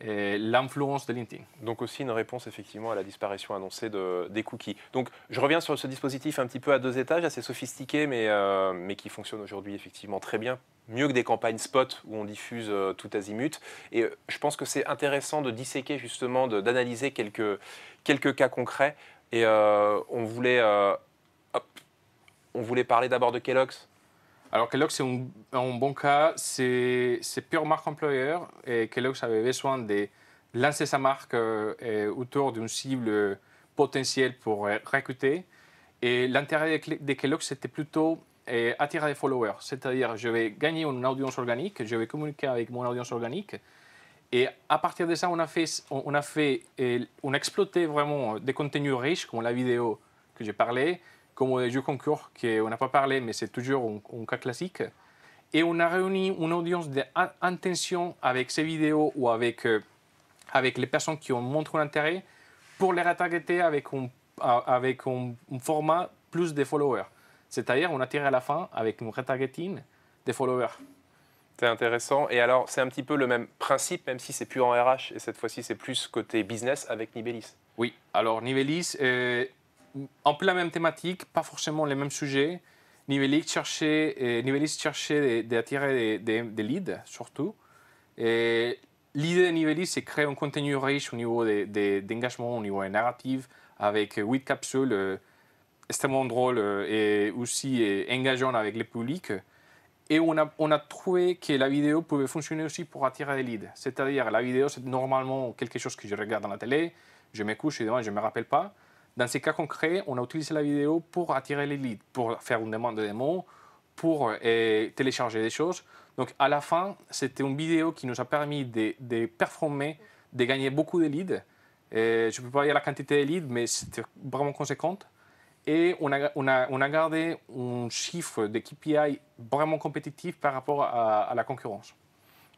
l'influence de LinkedIn. Donc aussi une réponse effectivement à la disparition annoncée des cookies. Donc je reviens sur ce dispositif un petit peu à deux étages, assez sophistiqué, mais qui fonctionne aujourd'hui effectivement très bien, mieux que des campagnes spot où on diffuse tout azimut. Et je pense que c'est intéressant de disséquer justement, d'analyser quelques cas concrets. Et on voulait parler d'abord de Kellogg's. Alors Kellogg's, c'est un bon cas, c'est pure marque employeur et Kellogg's avait besoin de lancer sa marque autour d'une cible potentielle pour recruter. Et l'intérêt de Kellogg's, c'était plutôt attirer des followers, c'est-à-dire je vais gagner une audience organique, je vais communiquer avec mon audience organique. Et à partir de ça, on a exploité vraiment des contenus riches comme la vidéo que j'ai parlé, comme les jeux concours, qu'on n'a pas parlé, mais c'est toujours un cas classique. Et on a réuni une audience d'intention avec ces vidéos ou avec les personnes qui ont montré un intérêt pour les retargeter avec un format plus de followers. C'est-à-dire, on a tiré à la fin avec un retargeting des followers. C'est intéressant. Et alors, c'est un petit peu le même principe, même si c'est plus en RH, et cette fois-ci, c'est plus côté business avec Nivelis. Oui, alors Nivelis, un peu la même thématique, pas forcément les mêmes sujets. Nivelis cherchait d'attirer des leads, surtout. Et l'idée de Nivelis, c'est créer un contenu riche au niveau d'engagement, au niveau narratif, avec 8 capsules extrêmement drôles et aussi engageantes avec le public. Et on a trouvé que la vidéo pouvait fonctionner aussi pour attirer des leads. C'est-à-dire, la vidéo, c'est normalement quelque chose que je regarde dans la télé, je me couche et demain, je ne me rappelle pas. Dans ces cas concrets, on a utilisé la vidéo pour attirer les leads, pour faire une demande de démo, pour télécharger des choses. Donc, à la fin, c'était une vidéo qui nous a permis de performer, de gagner beaucoup de leads. Je ne peux pas dire la quantité de leads, mais c'était vraiment conséquente. Et on a gardé un chiffre de KPI vraiment compétitif par rapport à la concurrence.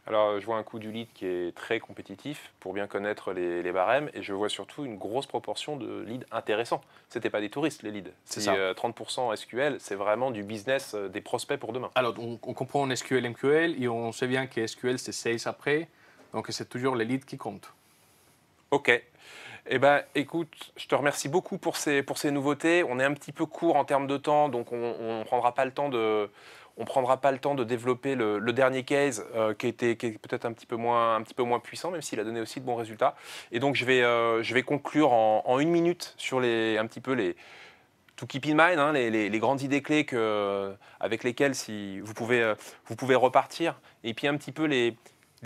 Alors, je vois un coût du lead qui est très compétitif pour bien connaître les barèmes et je vois surtout une grosse proportion de leads intéressants. Ce n'étaient pas des touristes, les leads. C'est Si, ça. 30% SQL, c'est vraiment du business, des prospects pour demain. Alors, on comprend SQL, MQL, et on sait bien que SQL, c'est sales après, donc c'est toujours les leads qui comptent. Ok. Eh ben, écoute, je te remercie beaucoup pour ces nouveautés. On est un petit peu court en termes de temps, donc on prendra pas le temps de développer le dernier case qui est peut-être un petit peu moins puissant, même s'il a donné aussi de bons résultats. Et donc je vais conclure en 1 minute sur un petit peu les to keep in mind, hein, les grandes idées clés avec lesquelles si vous pouvez repartir. Et puis un petit peu les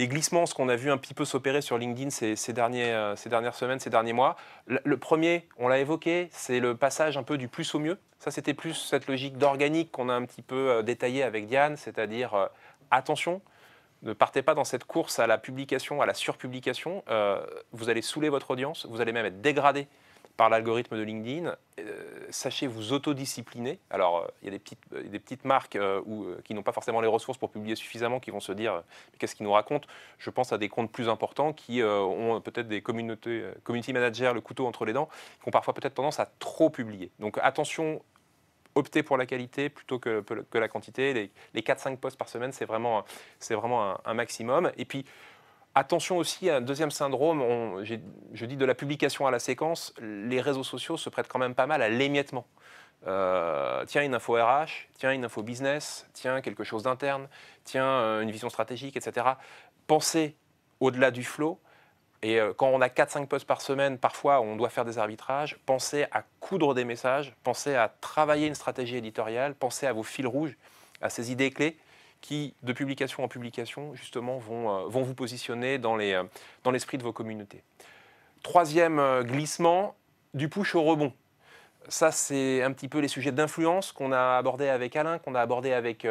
glissements, ce qu'on a vu un petit peu s'opérer sur LinkedIn ces dernières semaines, ces derniers mois. Le premier, on l'a évoqué, c'est le passage un peu du plus au mieux. Ça, c'était plus cette logique d'organique qu'on a un petit peu détaillée avec Diane, c'est-à-dire attention, ne partez pas dans cette course à la publication, à la surpublication. Vous allez saouler votre audience, vous allez même être dégradé par l'algorithme de LinkedIn. Sachez vous autodiscipliner. Alors, il y a des petites marques qui n'ont pas forcément les ressources pour publier suffisamment, qui vont se dire qu'est-ce qu'ils nous racontent. Je pense à des comptes plus importants qui ont peut-être des community managers, le couteau entre les dents, qui ont parfois peut-être tendance à trop publier. Donc attention, optez pour la qualité plutôt que la quantité. Les 4-5 posts par semaine, c'est vraiment un maximum. Et puis, attention aussi à un deuxième syndrome, je dis de la publication à la séquence, les réseaux sociaux se prêtent quand même pas mal à l'émiettement. Tiens, une info RH, tiens, une info business, tiens, quelque chose d'interne, tiens, une vision stratégique, etc. Pensez au-delà du flow. Et quand on a 4-5 posts par semaine, parfois on doit faire des arbitrages. Pensez à coudre des messages, pensez à travailler une stratégie éditoriale, pensez à vos fils rouges, à ces idées clés qui, de publication en publication, justement, vont vous positionner dans l'esprit de vos communautés. Troisième glissement, du push au rebond. Ça, c'est un petit peu les sujets d'influence qu'on a abordés avec Alain, qu'on a abordé avec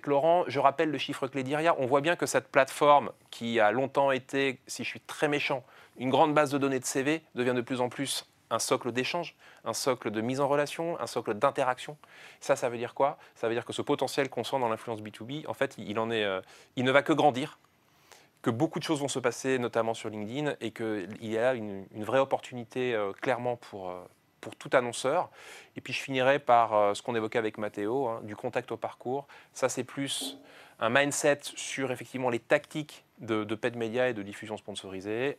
Laurent. Je rappelle le chiffre clé d'IRIA. On voit bien que cette plateforme, qui a longtemps été, si je suis très méchant, une grande base de données de CV, devient de plus en plus un socle d'échange, un socle de mise en relation, un socle d'interaction. Ça veut dire quoi? Ça veut dire que ce potentiel qu'on sent dans l'influence B2B, en fait, il ne va que grandir, que beaucoup de choses vont se passer, notamment sur LinkedIn, et qu'il y a une vraie opportunité clairement pour tout annonceur. Et puis je finirai par ce qu'on évoquait avec Mathéo, hein, du contact au parcours. Ça, c'est plus un mindset sur effectivement les tactiques de paid media et de diffusion sponsorisée.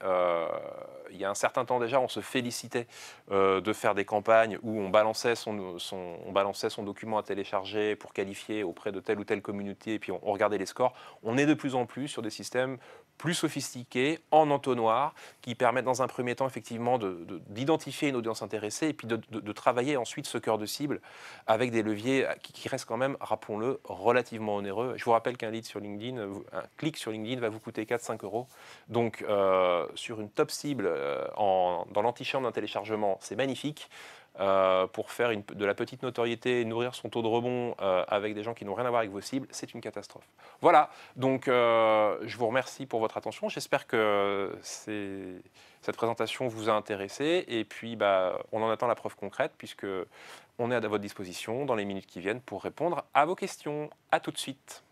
Il y a un certain temps déjà, on se félicitait de faire des campagnes où on balançait son document à télécharger pour qualifier auprès de telle ou telle communauté, et puis on regardait les scores. On est de plus en plus sur des systèmes plus sophistiqués, en entonnoir, qui permettent dans un premier temps effectivement d'identifier une audience intéressée et puis de travailler ensuite ce cœur de cible avec des leviers qui restent quand même, rappelons-le, relativement onéreux. Je vous rappelle qu'un lead sur LinkedIn, un clic sur LinkedIn va vous coûter 4-5 €. Donc sur une top cible dans l'antichambre d'un téléchargement, c'est magnifique. Pour faire de la petite notoriété et nourrir son taux de rebond avec des gens qui n'ont rien à voir avec vos cibles, c'est une catastrophe. Voilà, donc je vous remercie pour votre attention. J'espère que cette présentation vous a intéressé. Et puis, on en attend la preuve concrète puisque on est à votre disposition dans les minutes qui viennent pour répondre à vos questions. À tout de suite.